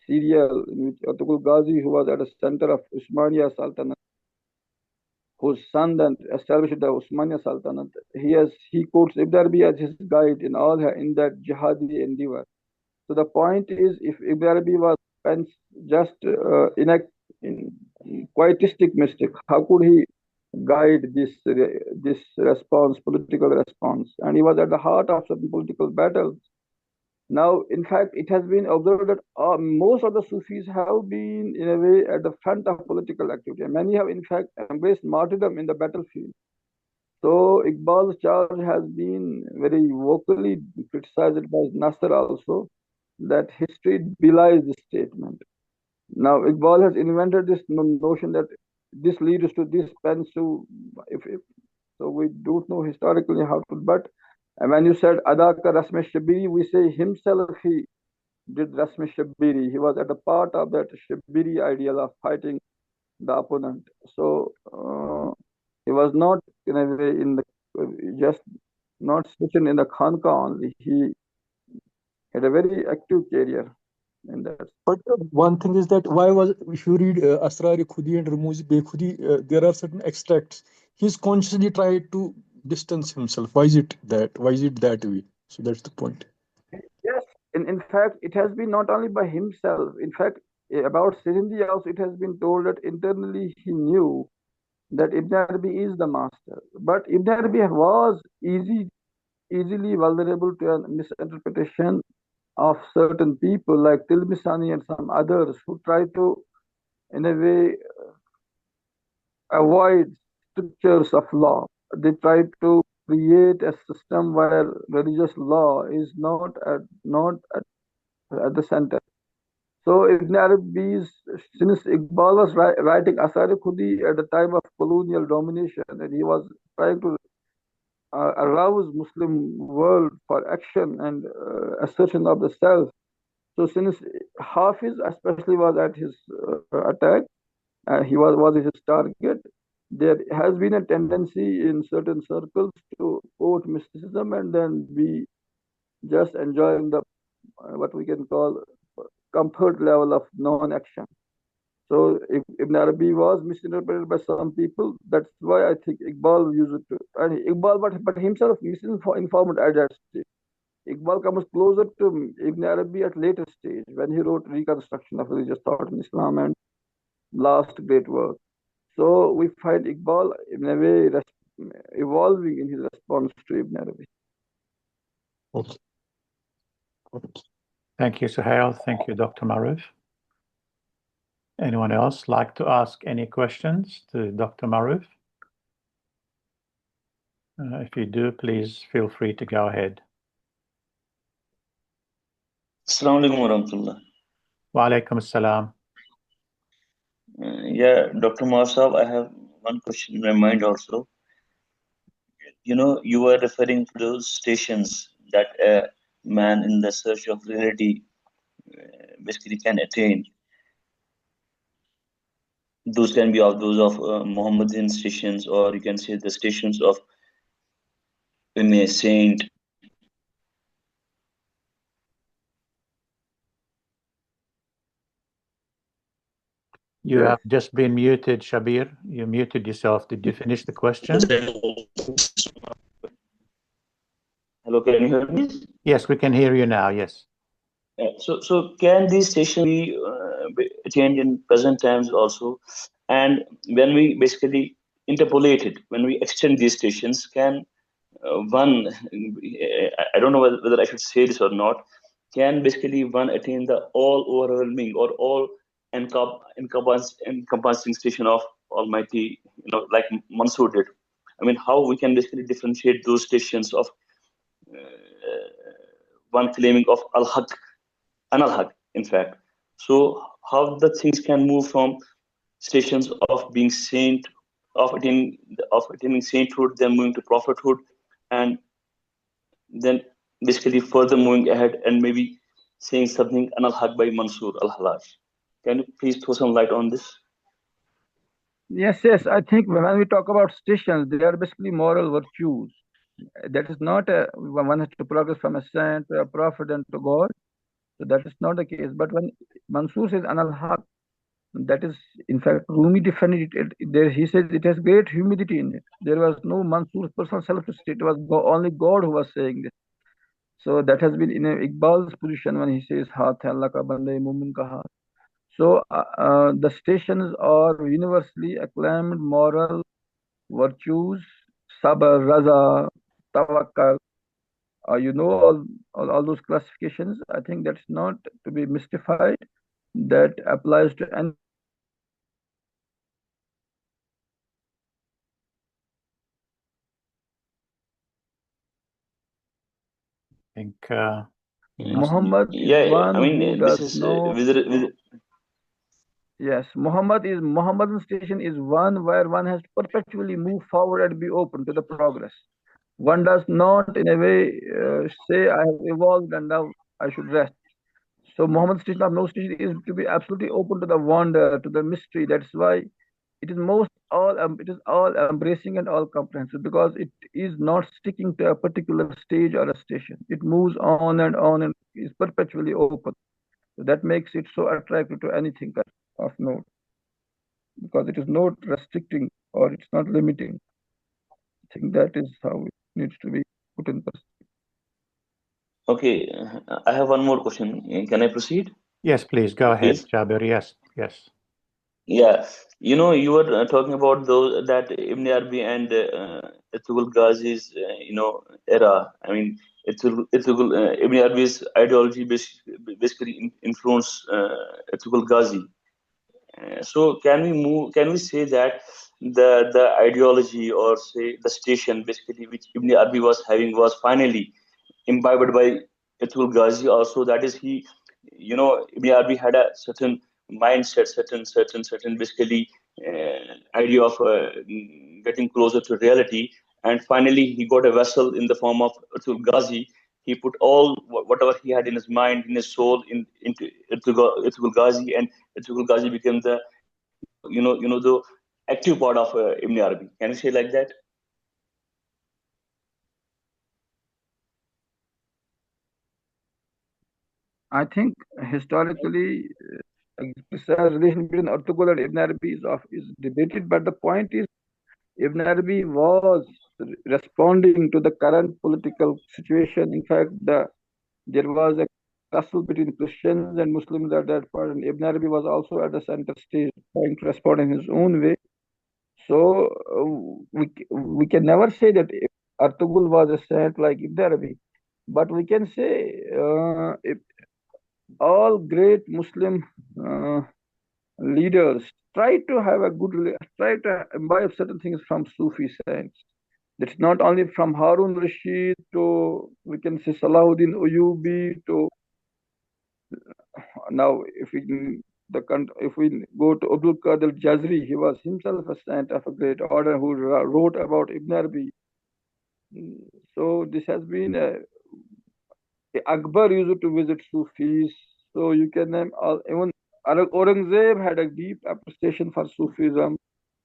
serial in which Artughul Ghazi, who was at the center of Usmania Sultanate, whose son then established the Usmania Sultanate, he quotes Ibn Arabi as his guide in that jihadi endeavor. So the point is, if Ibn Arabi was just in quietistic mystic, how could he guide this response, political response? And he was at the heart of certain political battles. Now, in fact, it has been observed that most of the Sufis have been, in a way, at the front of political activity. And many have, in fact, embraced martyrdom in the battlefield. So Iqbal's charge has been very vocally criticized by Nasser also, that history belies this statement. Now Iqbal has invented this notion that this leads to this pens to, if so we don't know historically how to, but when you said Adaka Rasme Shabiri, we say himself he did Rasme Shabiri. He was at a part of that Shabiri ideal of fighting the opponent. So he was not in a way just not sitting in the Khanka only. He had a very active career in that. But one thing is that why was, if you read Asrar Khudi and Rumuz Bekhudi, there are certain extracts. He's consciously tried to distance himself. Why is it that? Why is it that way? So that's the point. Yes, in fact, it has been not only by himself. In fact, about Sirindi also, it has been told that internally he knew that Ibn Arabi is the master. But Ibn Arabi was easily vulnerable to a misinterpretation of certain people like Tilmisani and some others who try to, in a way, avoid strictures of law. They try to create a system where religious law is not at the center. So Ibn Arabi's, since Iqbal was writing Asar-e Khudi at the time of colonial domination, and he was trying to arouse Muslim world for action and assertion of the self. So since Hafiz especially was at his attack, he was his target. There has been a tendency in certain circles to quote mysticism and then be just enjoying the what we can call comfort level of non-action. So Ibn Arabi was misinterpreted by some people. That's why I think Iqbal used it to, and Iqbal, but himself misinformed at that stage. Iqbal comes closer to Ibn Arabi at later stage when he wrote Reconstruction of Religious Thought in Islam and last great work. So we find Iqbal in a way evolving in his response to Ibn Arabi. Okay. Thank you, Suhail. Thank you, Dr. Maroof. Anyone else like to ask any questions to Dr. Maroof? If you do, please feel free to go ahead. Assalamu alaikum warahmatullah. Wa alaikum assalam. Yeah, Dr. Maroof, I have one question in my mind also. You were referring to those stations that a man in the search of reality basically can attain. Those can be of Muhammadan stations, or you can say the stations of a saint. You have just been muted, Shabir. You muted yourself. Did you finish the question? Hello, can you hear me? Yes, we can hear you now. Yes. So can these stations be attained in present times also? And when we basically interpolate it, when we extend these stations, can one, I don't know whether I should say this or not, can basically one attain the all overwhelming or all encompassing station of Almighty, like Mansoor did? I mean, how we can basically differentiate those stations of one claiming of Al-Haq, Anal-Haq, in fact. So how the things can move from stations of being saint, of attaining sainthood, then moving to prophethood, and then basically further moving ahead and maybe saying something Anal-Haq by Mansoor Al-Halaj. Can you please throw some light on this? Yes. I think when we talk about stations, they are basically moral virtues. That is not one has to progress from a saint to a prophet and to God. So that is not the case. But when Mansoor says Anal Haq, that is in fact Rumi defended it. There he says it has great humility in it. There was no Mansoor's personal self-esteem. It was only God who was saying this. So that has been in Iqbal's position when he says Haath hai Allah ka bande mumin ka haath. So the stations are universally acclaimed moral virtues, sabr, raza, tawakkal. All those classifications. I think that's not to be mystified. That applies to any. I think Muhammad is one who does not. Yes, Muhammadan station is one where one has to perpetually move forward and be open to the progress. One does not, in a way, say I have evolved and now I should rest. So Muhammad's station of no station is to be absolutely open to the wonder, to the mystery. That's why it is all embracing and all comprehensive, because it is not sticking to a particular stage or a station. It moves on and is perpetually open. So that makes it so attractive to any thinker of note, because it is not restricting or it's not limiting. I think that is how it needs to be put in perspective. Okay, I have one more question. Can I proceed? Yes, please go ahead, Jabir. Yes. Yeah, you were talking about those that Ibn Arabi and Etul Ghazi's era. I mean, Ibn Arabi's ideology basically influenced Etul Ghazi, So can we say that the ideology, or say the station basically which Ibn Arabi was having, was finally imbibed by Ithul Ghazi also? That is, Ibn Arabi had a certain mindset, certain basically idea of getting closer to reality, and finally he got a vessel in the form of Ithul Ghazi. He put all whatever he had in his mind, in his soul, into Ithul Ghazi, and Ithul Ghazi became the the active part of Ibn Arabi. Can you say like that? I think historically, precise relation between Ertugrul and Ibn Arabi is debated, but the point is Ibn Arabi was responding to the current political situation. In fact, there was a tussle between Christians and Muslims at that point, and Ibn Arabi was also at the center stage, trying to respond in his own way. So we can never say that Ertugrul was a saint like Ibn Arabi, but we can say if all great Muslim uh, leaders try to have a try to imbibe certain things from Sufi saints. It's not only from Harun Rashid to, we can say, Salahuddin Ayyubi to, now if we go to Abdul Qadir Jazri, he was himself a saint of a great order who wrote about Ibn Arabi. So this has been Akbar used to visit Sufis. So you can name even Aurangzeb had a deep appreciation for Sufism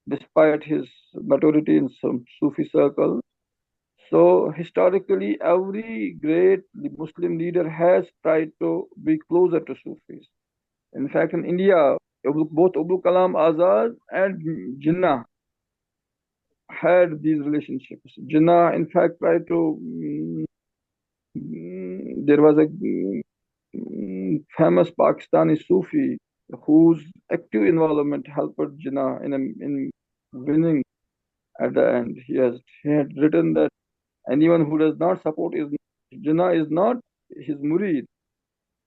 despite his maturity in some Sufi circles. So historically, every great Muslim leader has tried to be closer to Sufis. In fact, in India, both Abul Kalam Azad and Jinnah had these relationships. Jinnah, in fact, tried to. There was a famous Pakistani Sufi whose active involvement helped Jinnah in winning at the end. He had written that anyone who does not support Jinnah is not his murid.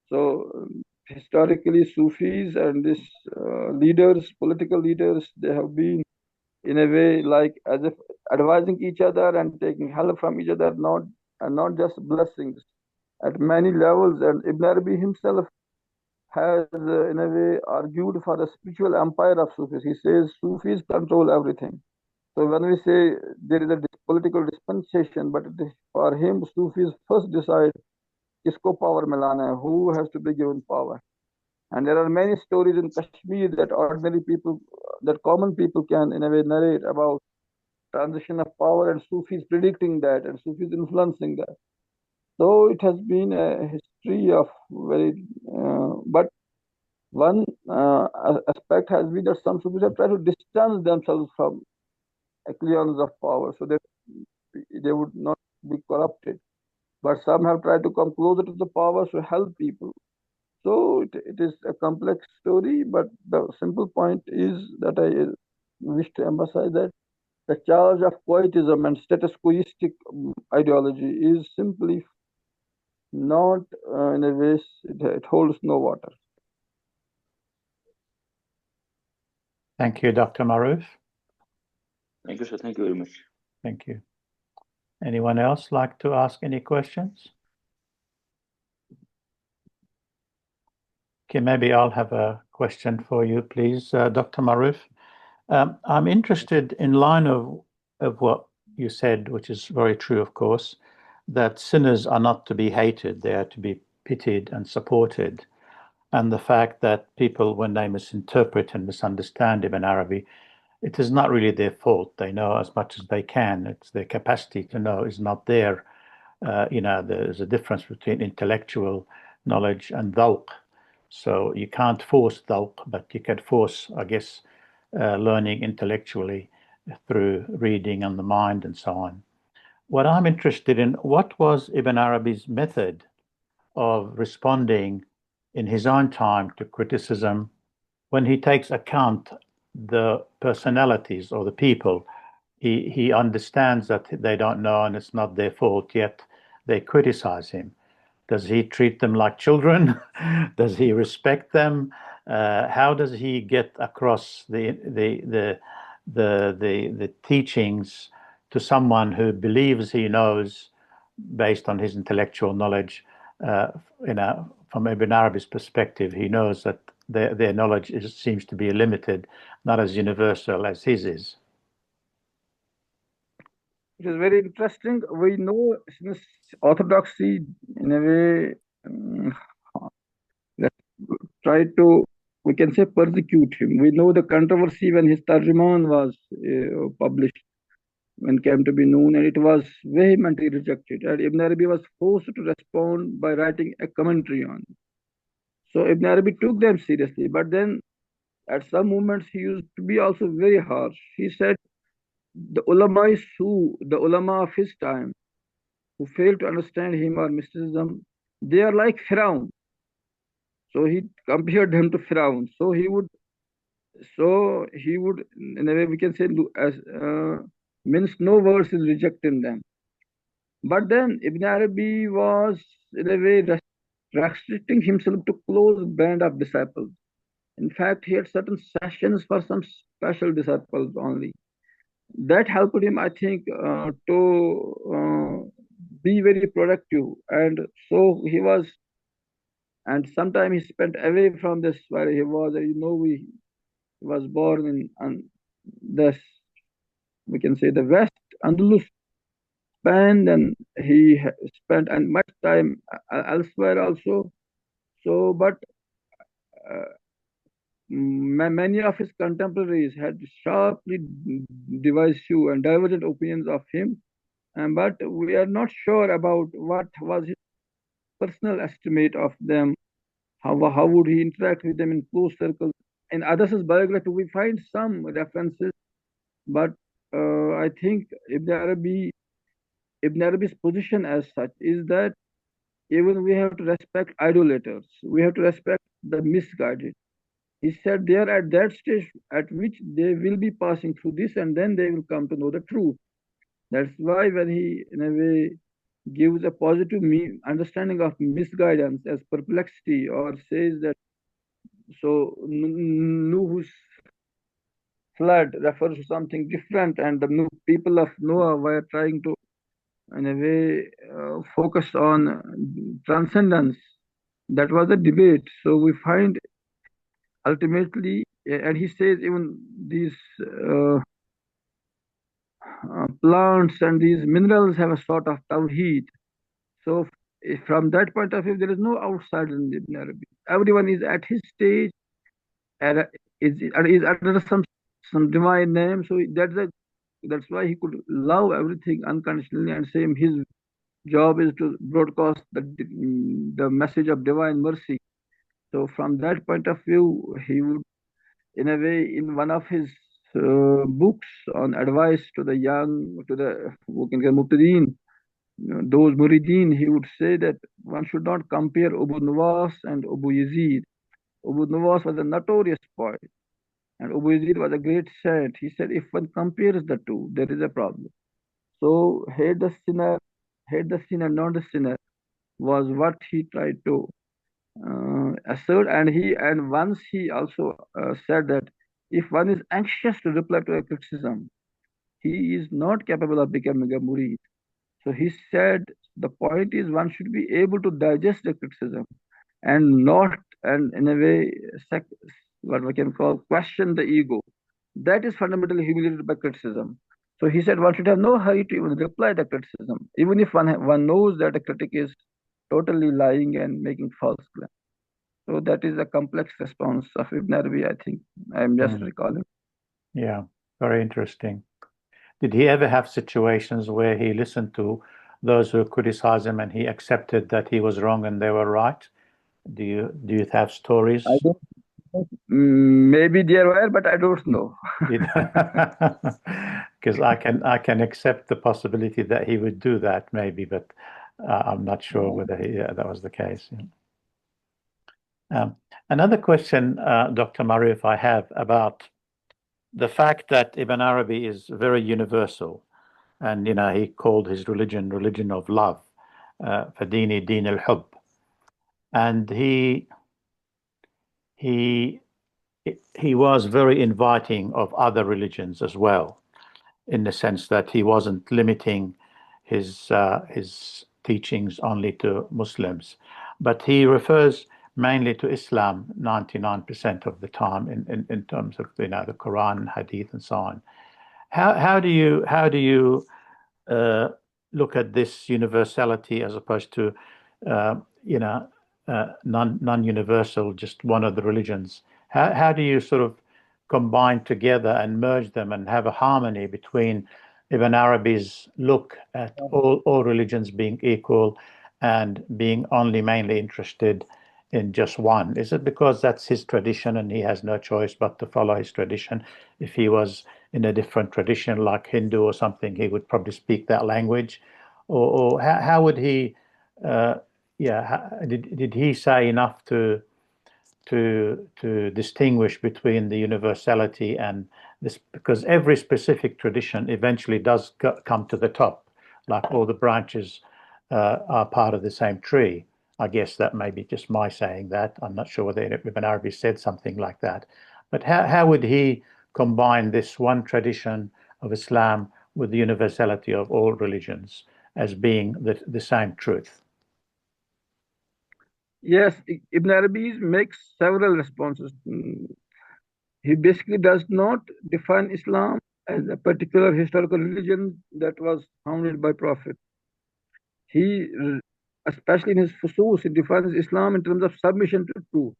So historically, Sufis and these political leaders, they have been in a way like as if advising each other and taking help from each other, not just blessings at many levels. And Ibn Arabi himself has, in a way, argued for the spiritual empire of Sufis. He says Sufis control everything. So when we say there is a political dispensation, but for him, Sufis first decide kisko power milana hai, who has to be given power. And there are many stories in Kashmir that ordinary people, that common people can, in a way, narrate about transition of power and Sufis predicting that and Sufis influencing that. So it has been a history of but one aspect has been that some Sufis have tried to distance themselves from echelons of power so that they would not be corrupted. But some have tried to come closer to the power to help people. So it is a complex story, but the simple point is that I wish to emphasize that the charge of quietism and status quoistic ideology is simply not, in a way, it holds no water. Thank you, Dr. Maroof. Thank you, sir. Thank you very much. Thank you. Anyone else like to ask any questions? Okay, maybe I'll have a question for you, please, Dr. Maroof. I'm interested, in line of what you said, which is very true, of course, that sinners are not to be hated, they are to be pitied and supported. And the fact that people, when they misinterpret and misunderstand Ibn Arabi, it is not really their fault. They know as much as they can. It's their capacity to know is not there. There's a difference between intellectual knowledge and dhawq. So you can't force dhawq, but you can force, I guess, learning intellectually through reading and the mind and so on. What I'm interested in, what was Ibn Arabi's method of responding in his own time to criticism when he takes account the personalities or the people? He understands that they don't know and it's not their fault, yet they criticize him. Does he treat them like children? Does he respect them? how does he get across the teachings to someone who believes he knows based on his intellectual knowledge? From Ibn Arabi's perspective, he knows that their knowledge seems to be limited, not as universal as his is. It is very interesting. We know since orthodoxy, in a way, try to, we can say, persecute him. We know the controversy when his Tarjuman was published, when came to be known, and it was vehemently rejected. And Ibn Arabi was forced to respond by writing a commentary on it. So Ibn Arabi took them seriously, but then at some moments he used to be also very harsh. He said, the ulama of his time, who failed to understand him or mysticism, they are like Firaun. So he compared them to Firaun. So he would, in a way, we can say, as means no words is rejecting them. But then Ibn Arabi was, in a way, restricting himself to close band of disciples. In fact, he had certain sessions for some special disciples only. That helped him, I think, to be very productive. And so he was, and sometimes he spent away from this where he was. He was born in this, we can say, the West Andalus Spain, and he spent and much time elsewhere also. So, but many of his contemporaries had sharply divisive and divergent opinions of him, but we are not sure about what was his personal estimate of them. How would he interact with them in close circles? In others' biography, we find some references, but I think Ibn Arabi's position as such is that even we have to respect idolaters, we have to respect the misguided. He said they are at that stage at which they will be passing through this, and then they will come to know the truth. That's why when he, in a way, gives a positive understanding of misguidance as perplexity, or says that, so Nuh's flood refers to something different, and the people of Noah were trying to, in a way, focus on transcendence. That was a debate. So we find ultimately, and he says even these plants and these minerals have a sort of tawheed. So from that point of view, there is no outsider in Ibn Arabi. Everyone is at his stage and is under some divine name. So that's why he could love everything unconditionally and say his job is to broadcast the message of divine mercy. So from that point of view, he would, in a way, in one of his books on advice to the young, to the Muqtadeen, those Murideen, he would say that one should not compare Abu Nuwas and Abu Yazid. Abu Nuwas was a notorious poet, and Abu Yazid was a great saint. He said, if one compares the two, there is a problem. So hate the sinner, not the sinner, was what he tried to assert. And once he also said that if one is anxious to reply to a criticism, he is not capable of becoming a murid. So he said the point is one should be able to digest the criticism and not, and in a way, what we can call question the ego. That is fundamentally humiliated by criticism. So he said one should have no hurry to even reply the criticism, even if one knows that a critic is totally lying and making false claims. So that is a complex response of Ibn Arabi, I think. I'm just recalling. Yeah, very interesting. Did he ever have situations where he listened to those who criticized him and he accepted that he was wrong and they were right? Do you have stories? I don't. Maybe there were, but I don't know. Because I can accept the possibility that he would do that, maybe, but I'm not sure whether that was the case. Another question, Dr. Maroof, I have about the fact that Ibn Arabi is very universal, and he called his religion of love, فديني دين الحب, and he he was very inviting of other religions as well, in the sense that he wasn't limiting his teachings only to Muslims, but he refers mainly to Islam 99% of the time in terms of the Quran, Hadith, and so on. How do you uh, look at this universality as opposed to uh, you know non-universal, just one of the religions? How do you sort of combine together and merge them and have a harmony between Ibn Arabi's look at all religions being equal and being only mainly interested in just one? Is it because that's his tradition and he has no choice but to follow his tradition? If he was in a different tradition like Hindu or something, he would probably speak that language. Or how would he, did he say enough to distinguish between the universality and this? Because every specific tradition eventually does come to the top, like all the branches are part of the same tree. I guess that may be just my saying that. I'm not sure whether Ibn Arabi said something like that. But how would he combine this one tradition of Islam with the universality of all religions as being the same truth? Yes, Ibn Arabi makes several responses. He basically does not define Islam as a particular historical religion that was founded by Prophet. He, especially in his Fusus, he defines Islam in terms of submission to truth.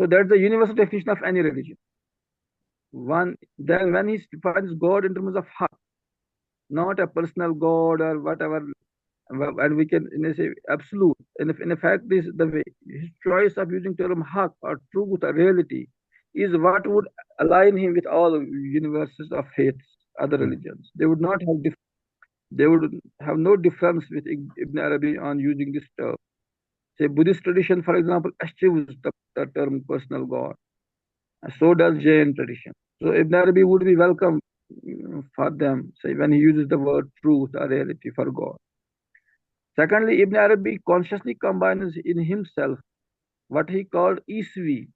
So that's the universal definition of any religion. Then when he defines God in terms of haq, not a personal God or whatever, and we can say absolute. And if in fact this the way his choice of using term haq or truth or reality is what would align him with all universes of faiths, other religions. They would not have they would have no difference with Ibn Arabi on using this term. Say Buddhist tradition, for example, eschews the term personal God. So does Jain tradition. So Ibn Arabi would be welcome for them, say when he uses the word truth or reality for God. Secondly, Ibn Arabi consciously combines in himself what he called Isvi.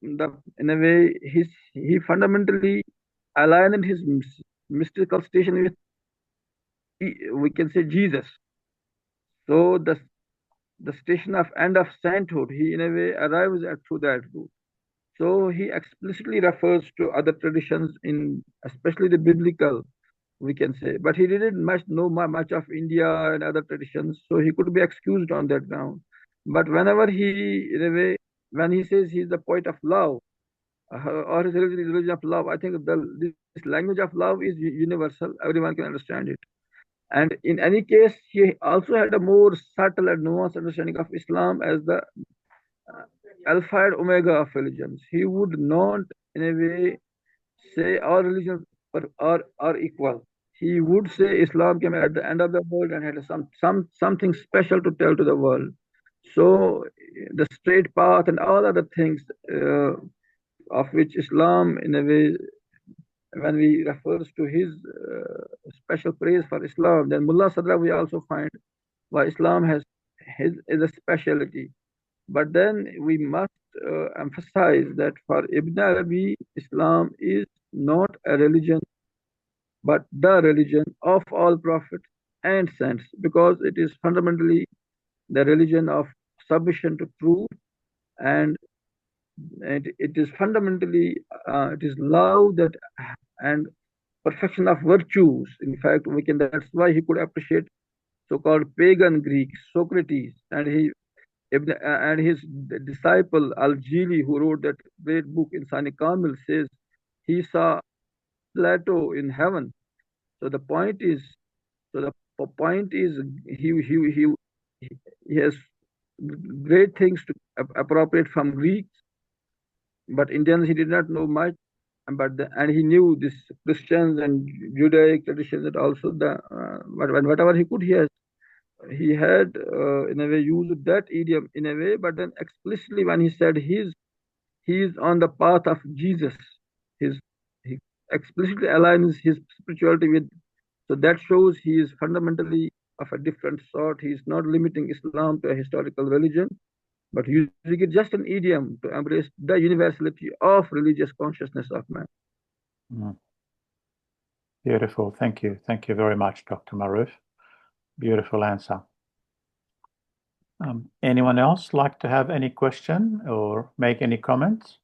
In a way, he fundamentally aligned his mystical station with, we can say, Jesus. So the station of end of sainthood, he in a way arrives at through that route. So he explicitly refers to other traditions, in especially the biblical, we can say, but he didn't know much of India and other traditions, so he could be excused on that ground. But whenever he, in a way, when he says he's the poet of love, or his religion is religion of love, I think this language of love is universal. Everyone can understand it. And in any case, he also had a more subtle and nuanced understanding of Islam as the alpha and omega of religions. He would not, in a way, say all religions are equal. He would say Islam came at the end of the world and had something special to tell to the world. So the straight path and all other things of which Islam, in a way, when we refers to his special praise for Islam, then Mullah Sadra we also find why Islam has is a specialty. But then we must emphasize that for Ibn Arabi, Islam is not a religion, but the religion of all prophets and saints, because it is fundamentally the religion of submission to truth, and it is fundamentally it is love that and perfection of virtues. In fact, that's why he could appreciate so-called pagan Greeks, Socrates, and his disciple Al-Jili, who wrote that great book Insani Kamil, says he saw Plato in heaven. So the point is, he has great things to appropriate from Greeks, but Indians he did not know much. And he knew this Christians and Judaic traditions, and also whatever he could, he had in a way used that idiom in a way, but then explicitly when he said he is on the path of Jesus, he explicitly aligns his spirituality with. So that shows he is fundamentally of a different sort. He is not limiting Islam to a historical religion, but using it just an idiom to embrace the universality of religious consciousness of man. Mm. Beautiful. Thank you. Thank you very much, Dr. Maroof. Beautiful answer. Anyone else like to have any question or make any comments?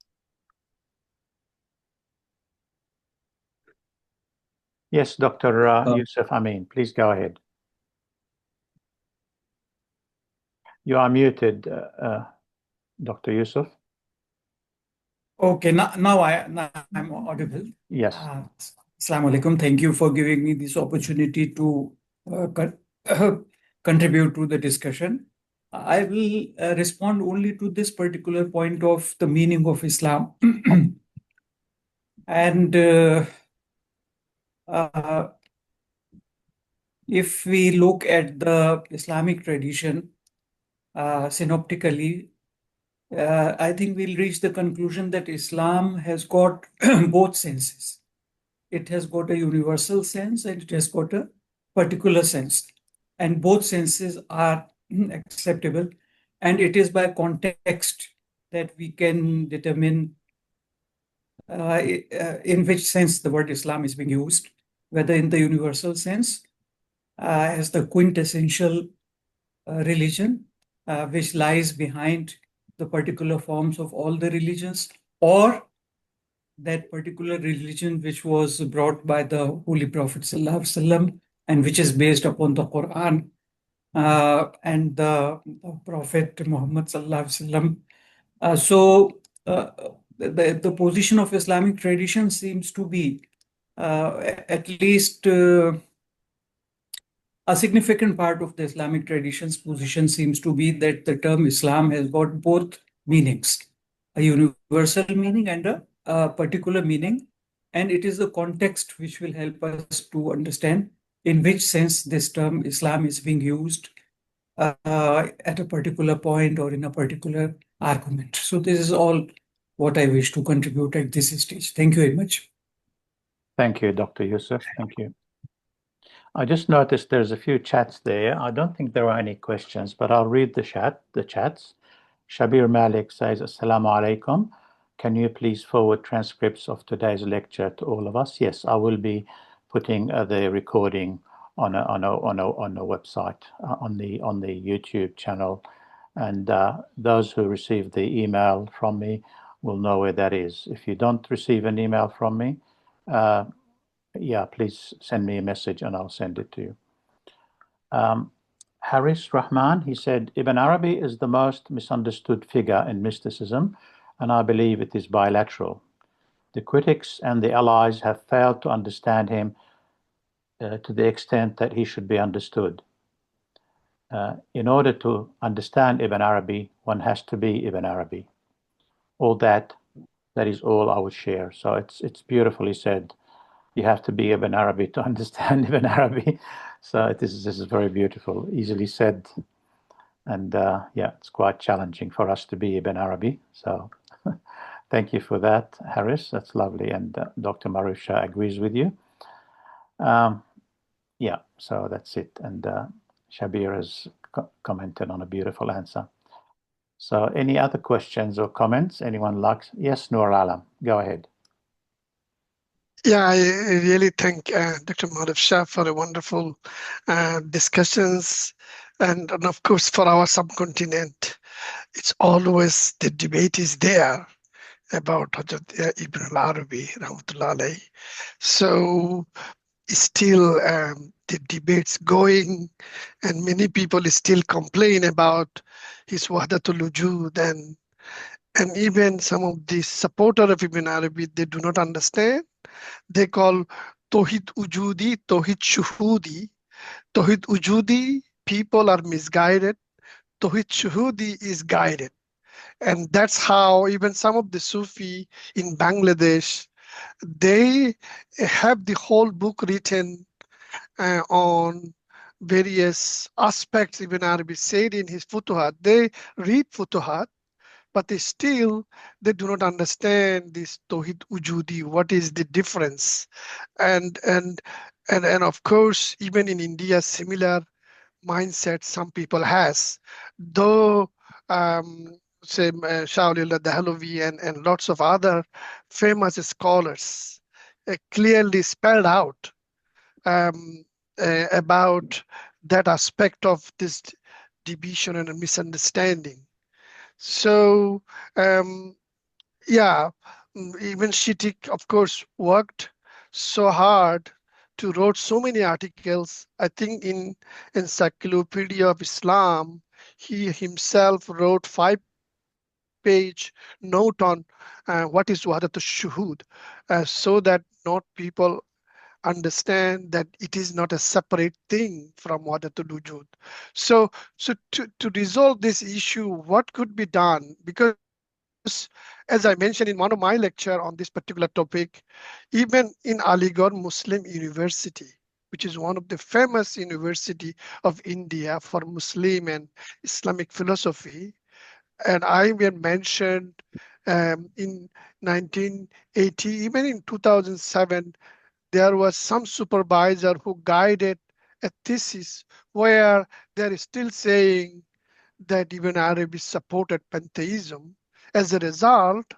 Yes, Dr. Yusuf Amin, please go ahead. You are muted, Dr. Yusuf. Okay, now I'm audible. Yes. Assalamu alaikum. Thank you for giving me this opportunity to contribute to the discussion. I will respond only to this particular point of the meaning of Islam. And if we look at the Islamic tradition synoptically, I think we'll reach the conclusion that Islam has got both senses. It has got a universal sense and it has got a particular sense. And both senses are acceptable. And it is by context that we can determine in which sense the word Islam is being used, whether in the universal sense as the quintessential religion, which lies behind the particular forms of all the religions, or that particular religion which was brought by the Holy Prophet ﷺ, and which is based upon the Quran and the Prophet Muhammad ﷺ. The position of Islamic tradition seems to be at least a significant part of the Islamic tradition's position seems to be that the term Islam has got both meanings, a universal meaning and a particular meaning. And it is the context which will help us to understand in which sense this term Islam is being used at a particular point or in a particular argument. So this is all what I wish to contribute at this stage. Thank you very much. Thank you, Dr. Yusuf. Thank you. I just noticed there's a few chats there. I don't think there are any questions, but I'll read the chats. Shabir Malik says, Assalamu alaikum. Can you please forward transcripts of today's lecture to all of us? Yes, I will be putting the recording on a website, on the YouTube channel. And those who receive the email from me will know where that is. If you don't receive an email from me, please send me a message and I'll send it to you. Haris Rahman, he said, Ibn Arabi is the most misunderstood figure in mysticism, and I believe it is bilateral. The critics and the allies have failed to understand him to the extent that he should be understood. In order to understand Ibn Arabi, one has to be Ibn Arabi. All that is all I would share. So it's beautifully said. You have to be Ibn Arabi to understand Ibn Arabi. So this is very beautiful, easily said. And it's quite challenging for us to be Ibn Arabi. So thank you for that, Haris. That's lovely. And Dr. Maroof Shah agrees with you. So that's it. And Shabir has commented on a beautiful answer. So any other questions or comments? Anyone likes? Yes, Noor Alam, go ahead. Yeah, I really thank Dr. Maroof Shah for the wonderful discussions, and of course for our subcontinent. It's always the debate is there about Hazrat Ibn Arabi, rahmatullah alayhi. So still the debate's going, and many people still complain about his Wahdatul Wujud, and even some of the supporters of Ibn Arabi, they do not understand. They call Tawhid Ujudi, Tawhid Shuhudi. Tawhid Ujudi, people are misguided. Tawhid Shuhudi is guided. And that's how even some of the Sufi in Bangladesh, they have the whole book written on various aspects. Ibn Arabi said in his Futuhat, they read Futuhat, but they do not understand this Tawhid Ujudi, what is the difference. And of course, even in India, similar mindset some people has. Though say Shaulillah Dahlovi and lots of other famous scholars clearly spelled out um, about that aspect of this division and misunderstanding. So, yeah, even Shittik, of course, worked so hard to wrote so many articles. I think in Encyclopedia of Islam, he himself wrote 5-page note on what is Wahdat al-Shuhud, so that not people understand that it is not a separate thing from Wahdatul Wujud. So to resolve this issue, what could be done? Because as I mentioned in one of my lecture on this particular topic, even in Aligarh Muslim University, which is one of the famous university of India for Muslim and Islamic philosophy, and I were mentioned in 1980, even in 2007, there was some supervisor who guided a thesis where they're still saying that Ibn Arabi supported pantheism. As a result,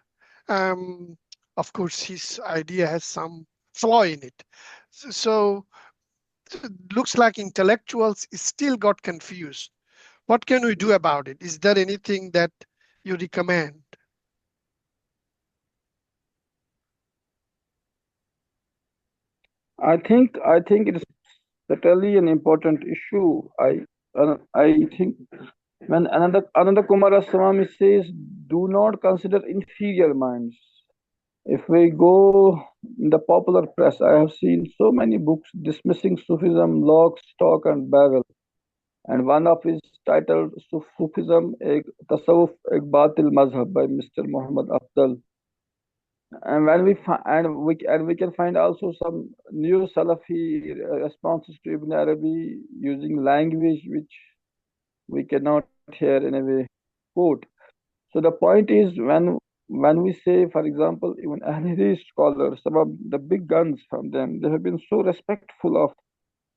um, of course, his idea has some flaw in it. So looks like intellectuals still got confused. What can we do about it? Is there anything that you recommend? I think it is certainly an important issue. I think when another Kumaraswamy says, do not consider inferior minds. If we go in the popular press, I have seen so many books dismissing Sufism, lock, stock, and barrel. And one of is titled Sufism, Ek Tasawwuf, Ek Batil Mazhab by Mr. Muhammad Afdal. And when we can find also some new Salafi responses to Ibn Arabi using language which we cannot here in a way quote. So the point is when we say, for example, even Ahli scholars, some of the big guns from them, they have been so respectful of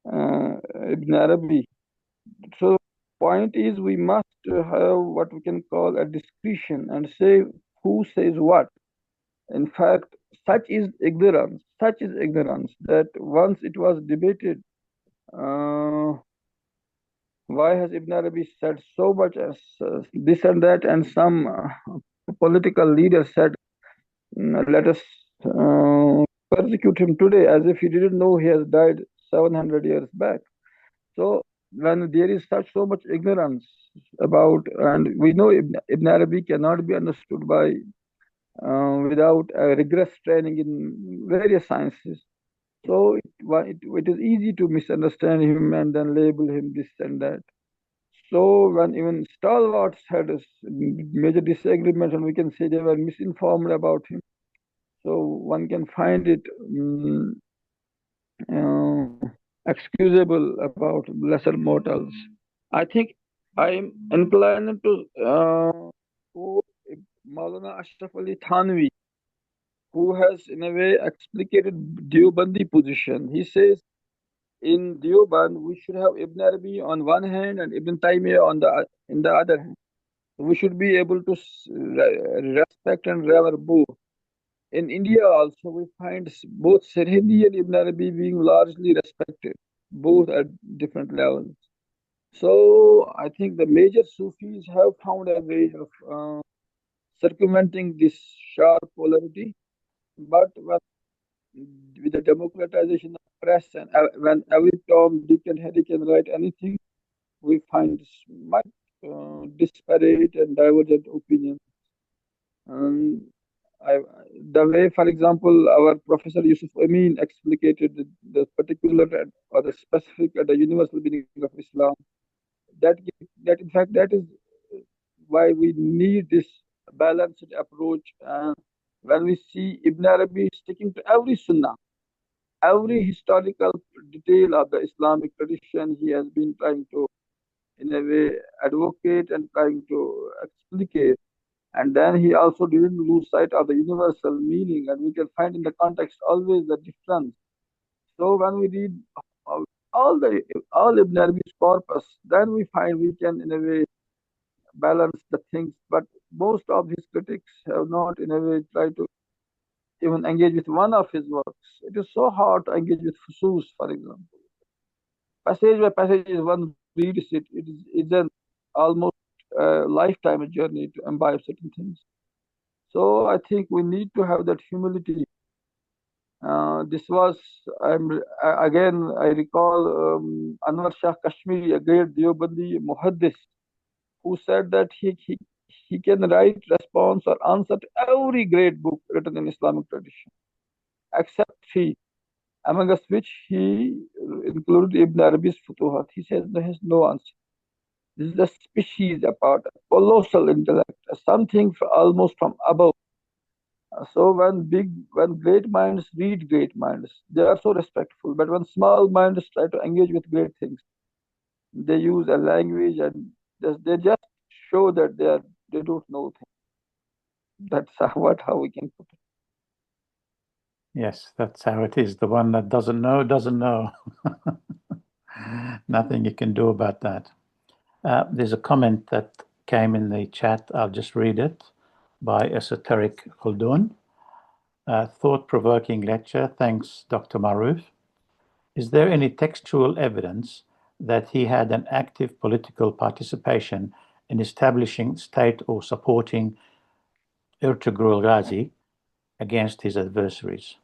Ibn Arabi. So point is we must have what we can call a discretion and say who says what. In fact, such is ignorance that once it was debated, uh, why has Ibn Arabi said so much as this and that, and some political leader said, let us persecute him today as if he didn't know he has died 700 years back. So when there is so much ignorance about, and we know Ibn Arabi cannot be understood by without a rigorous training in various sciences. So it is easy to misunderstand him and then label him this and that. So when even stalwarts had a major disagreement, and we can say they were misinformed about him. So one can find it excusable about lesser mortals. I think I'm inclined to quote Maulana Ashraf Ali Thanvi, who has in a way explicated Deobandi position. He says in Deoband we should have Ibn Arabi on one hand and Ibn Taymiyyah on the other hand. We should be able to respect and revere both. In India also we find both Sirhindi and Ibn Arabi being largely respected, both at different levels. So I think the major Sufis have found a way of circumventing this sharp polarity. But with the democratization of press and when every Tom, Dick, and Harry can write anything, we find much disparate and divergent opinions. Um, the way, for example, our Professor Yusuf Amin explicated the particular or the specific and the universal meaning of Islam, that in fact that is why we need this balanced approach. When we see Ibn Arabi sticking to every Sunnah, every historical detail of the Islamic tradition, he has been trying to, in a way, advocate and trying to explicate. And then he also didn't lose sight of the universal meaning, and we can find in the context always the difference. So when we read all Ibn Arabi's corpus, then we find we can, in a way, balance the things. But most of his critics have not, in a way, tried to even engage with one of his works. It is so hard to engage with Fusus, for example. Passage by passage, one reads it. It's an almost lifetime journey to imbibe certain things. So I think we need to have that humility. This was, I recall Anwar Shah Kashmiri, a great Deobandi muhaddis, who said that he can write response or answer to every great book written in Islamic tradition, except three, among us which he included Ibn Arabi's Futuhat. He says there is no answer. This is a species apart, a colossal intellect, something almost from above. So when great minds read great minds, they are so respectful. But when small minds try to engage with great things, they use a language and they just show that they don't know things. That's how we can put it. Yes, that's how it is. The one that doesn't know doesn't know. Nothing you can do about that. There's a comment that came in the chat. I'll just read it by Esoteric Khaldun. Thought-provoking lecture. Thanks, Dr. Maroof. Is there any textual evidence that he had an active political participation in establishing state or supporting Ertugrul Ghazi against his adversaries?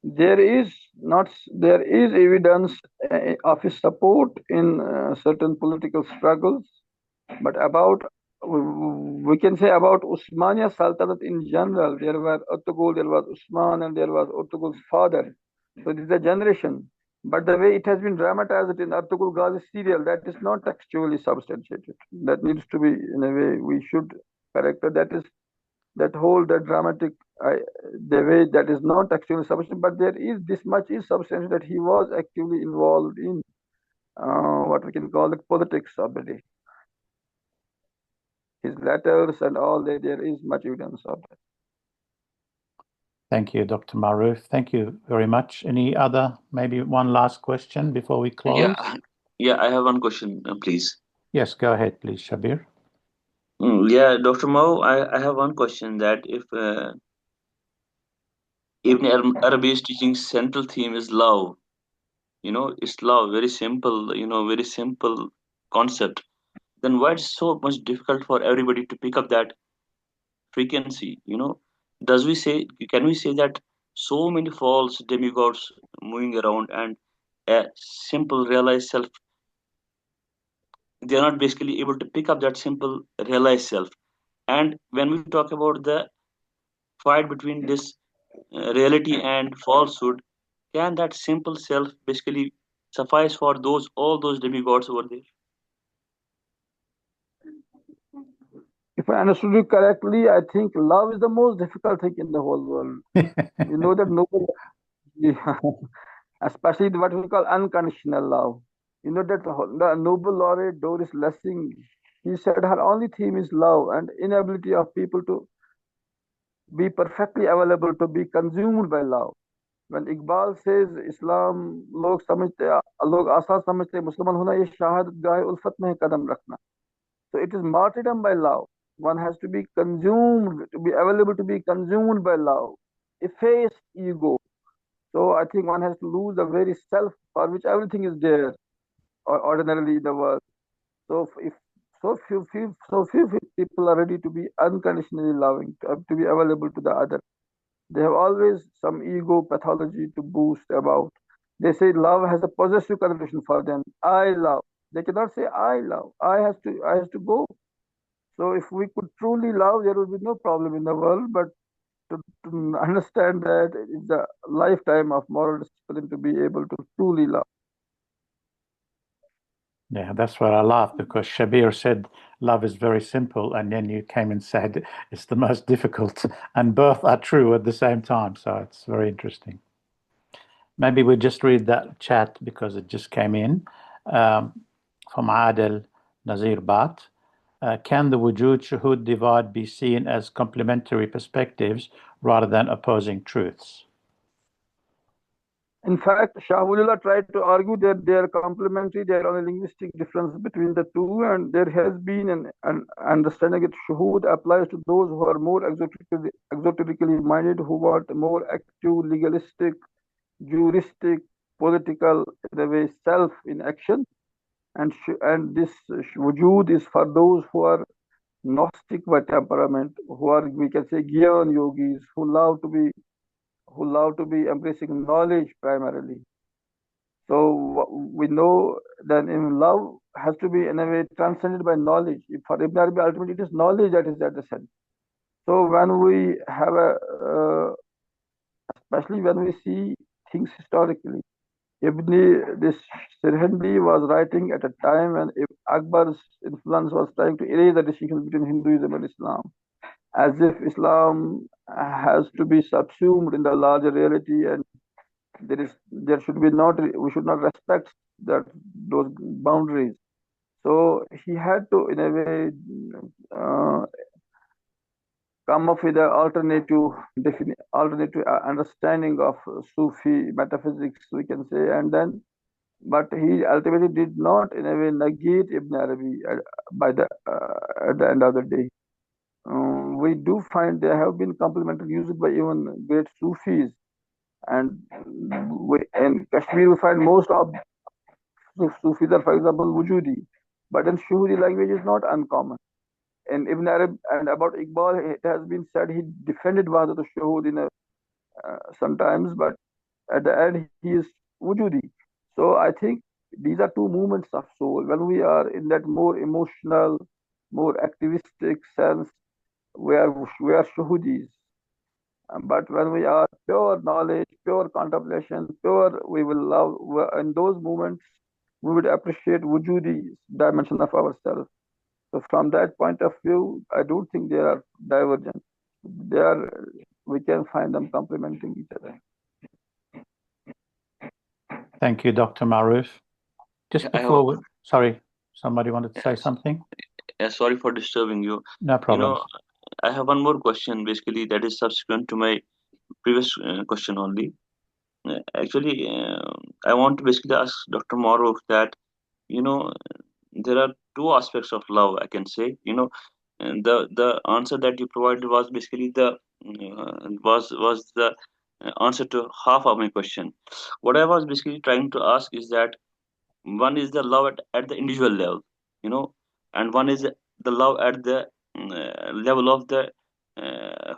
There is evidence of his support in certain political struggles, but we can say about Usmania Sultanate in general, there were Ertugrul, there was Usman, and there was Ertugrul's father. So this is a generation. But the way it has been dramatized in Ertugrul Ghazi serial, that is not textually substantiated. That needs to be, in a way, we should correct that. That is that whole that dramatic the way that is not actually substantial, but there is this much is substantial that he was actively involved in what we can call the politics of the day. His letters and all that, there is much evidence of that. Thank you, Dr. Maroof. Thank you very much. Any other, maybe one last question before we close? Yeah, I have one question, please. Yes, go ahead, please, Shabir. Yeah, Dr. Mao, I have one question that if Ibn Arabi's teaching central theme is love, it's love, very simple, very simple concept, then why it's so much difficult for everybody to pick up that frequency? Can we say that so many false demigods moving around and a simple realized self, they're not basically able to pick up that simple realized self? And when we talk about the fight between this reality and falsehood, can that simple self basically suffice for all those demigods over there? If I understood you correctly, I think love is the most difficult thing in the whole world. You know that nobody, especially what we call unconditional love. You know that the Nobel laureate Doris Lessing, he said her only theme is love and inability of people to be perfectly available to be consumed by love. When Iqbal says Islam लोग आसान समझते मुसलमान होना ये शहादत गाह उल्फत में है कदम रखना. So it is martyrdom by love. One has to be consumed, to be available to be consumed by love. Efface ego. So I think one has to lose the very self for which everything is there, or ordinarily in the world. So if so few people are ready to be unconditionally loving, to be available to the other, they have always some ego pathology to boost about. They say love has a possessive connotation for them. I love. They cannot say I love. I has to go. So if we could truly love, there would be no problem in the world. But to understand that it's a lifetime of moral discipline to be able to truly love. Yeah, that's why I laughed, because Shabir said love is very simple, and then you came and said it's the most difficult, and both are true at the same time. So it's very interesting. Maybe we just read that chat because it just came in from Adel Nazir Bat. Can the Wujud Shuhud divide be seen as complementary perspectives rather than opposing truths? In fact, Shah Waliullah tried to argue that they are complementary, there are only linguistic difference between the two, and there has been an understanding that shuhud applies to those who are more exoterically minded, who want more active, legalistic, juristic, political, in a way, self in action. And this wujud is for those who are Gnostic by temperament, who are, we can say, Gyan yogis, who love to be embracing knowledge primarily. So we know that in love has to be in a way transcended by knowledge. For Ibn Arabi, ultimately it is knowledge that is at the center. So when we have especially when we see things historically, this Sirhindi was writing at a time when Akbar's influence was trying to erase the distinctions between Hinduism and Islam, as if Islam has to be subsumed in the larger reality, and there should be not we should not respect that those boundaries. So he had to, in a way, uh, come up with an alternative understanding of Sufi metaphysics, we can say, and then, but he ultimately did not, in a way, negate Ibn Arabi at the end of the day. We do find there have been complementary used by even great Sufis, and in Kashmir we find most of Sufis are, for example, Wujudi, but in Shuhudi language is not uncommon. In Ibn Arab and about Iqbal, it has been said he defended Wahdat al-Shuhud sometimes, but at the end he is Wujudi. So I think these are two movements of soul. When we are in that more emotional, more activistic sense, we are Shuhudis. But when we are pure knowledge, pure contemplation, pure, we will love. In those moments, we would appreciate Wujudi dimension of ourselves. So from that point of view, I don't think they are divergent. They are, we can find them complementing each other. Thank you, Dr. Maroof. Just I before have, we, sorry, somebody wanted to say something? sorry for disturbing you. No You problem. know, I have one more question basically that is subsequent to my previous question only. Actually, I want to basically ask Dr. Maroof that, you know, there are two aspects of love, I can say. And the answer that you provided was basically was the answer to half of my question. What I was basically trying to ask is that one is the love at the individual level, and one is the love at the level of the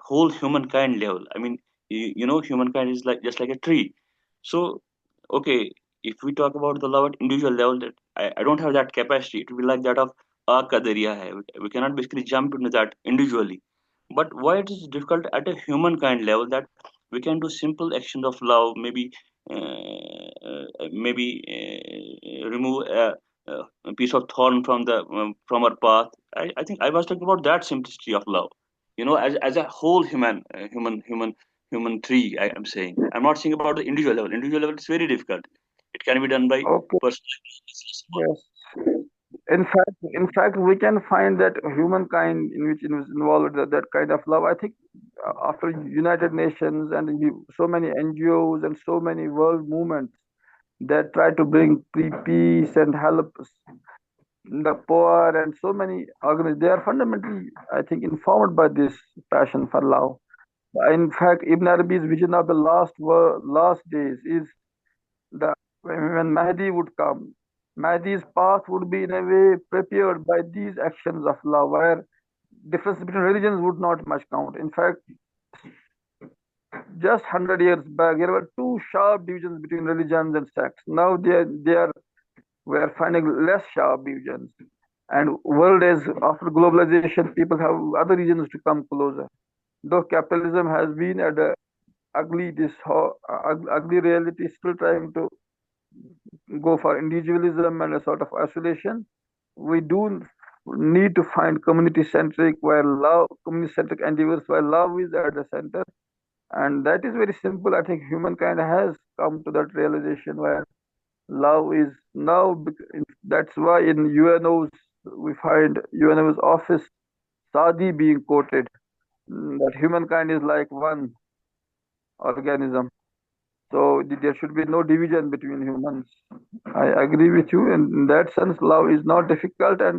whole humankind level. I mean, humankind is like just like a tree. So okay, if we talk about the love at individual level, that I don't have that capacity. It will be like that of our kadariya hai. We cannot basically jump into that individually. But why it is difficult at a humankind level that we can do simple actions of love, maybe remove a piece of thorn from our path. I think I was talking about that simplicity of love, as a whole human tree. I am saying, I'm not saying about the individual level. Individual level is very difficult. It can be done by Okay. personal. Yes. In fact, we can find that humankind in which is involved that kind of love. I think after United Nations and so many NGOs and so many world movements that try to bring peace and help the poor and so many organizations, they are fundamentally, I think, informed by this passion for love. In fact, Ibn Arabi's vision of the last days is the when Mahdi would come, Mahdi's path would be in a way prepared by these actions of love, where difference between religions would not much count. In fact, just 100 years back, there were two sharp divisions between religions and sects. Now we are finding less sharp divisions. And world is, after globalization, people have other reasons to come closer. Though capitalism has been at a ugly reality, still trying to go for individualism and a sort of isolation. We do need to find community centric endeavors where love is at the center. And that is very simple. I think humankind has come to that realization where love is now. That's why in UNO's, we find UNO's office, Sadi being quoted, that humankind is like one organism. So there should be no division between humans. I agree with you. In that sense, love is not difficult, and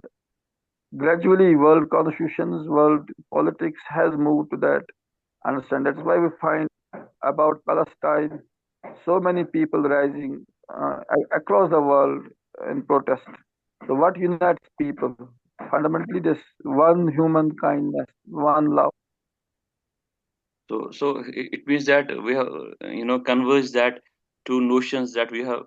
gradually world constitutions, world politics has moved to that understand. That's why we find about Palestine so many people rising across the world in protest. So what unites people? Fundamentally, this one human kindness, one love. So it means that we have, converged that two notions that we have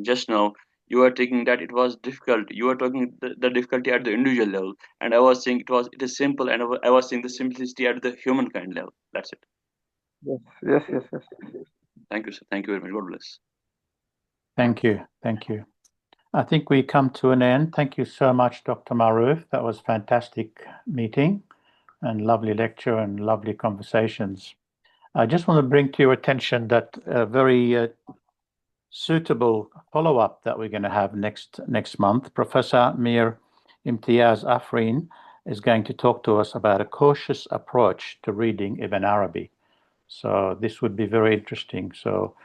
just now. You are taking that it was difficult. You are talking the difficulty at the individual level, and I was saying it is simple, and I was saying the simplicity at the humankind level. That's it. Yes, yes, yes, yes. Thank you, sir. Thank you very much. God bless. Thank you. Thank you. I think we come to an end. Thank you so much, Dr. Maroof. That was fantastic meeting and lovely lecture and lovely conversations. I just want to bring to your attention that a very suitable follow-up that we're going to have next month. Professor Mir Imtiaz Afrin is going to talk to us about a cautious approach to reading Ibn Arabi. So this would be very interesting. So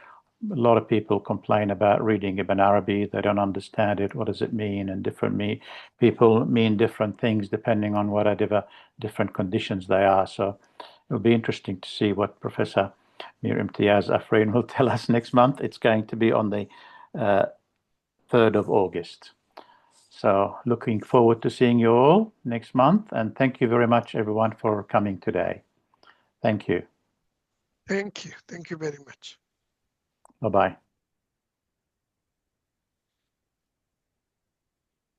a lot of people complain about reading Ibn Arabi. They don't understand it. What does it mean? And people mean different things depending on whatever different conditions they are. So it'll be interesting to see what Professor Mir Imtiaz Afrin will tell us next month. It's going to be on the 3rd of August. So looking forward to seeing you all next month. And thank you very much, everyone, for coming today. Thank you. Thank you. Thank you very much. Bye-bye.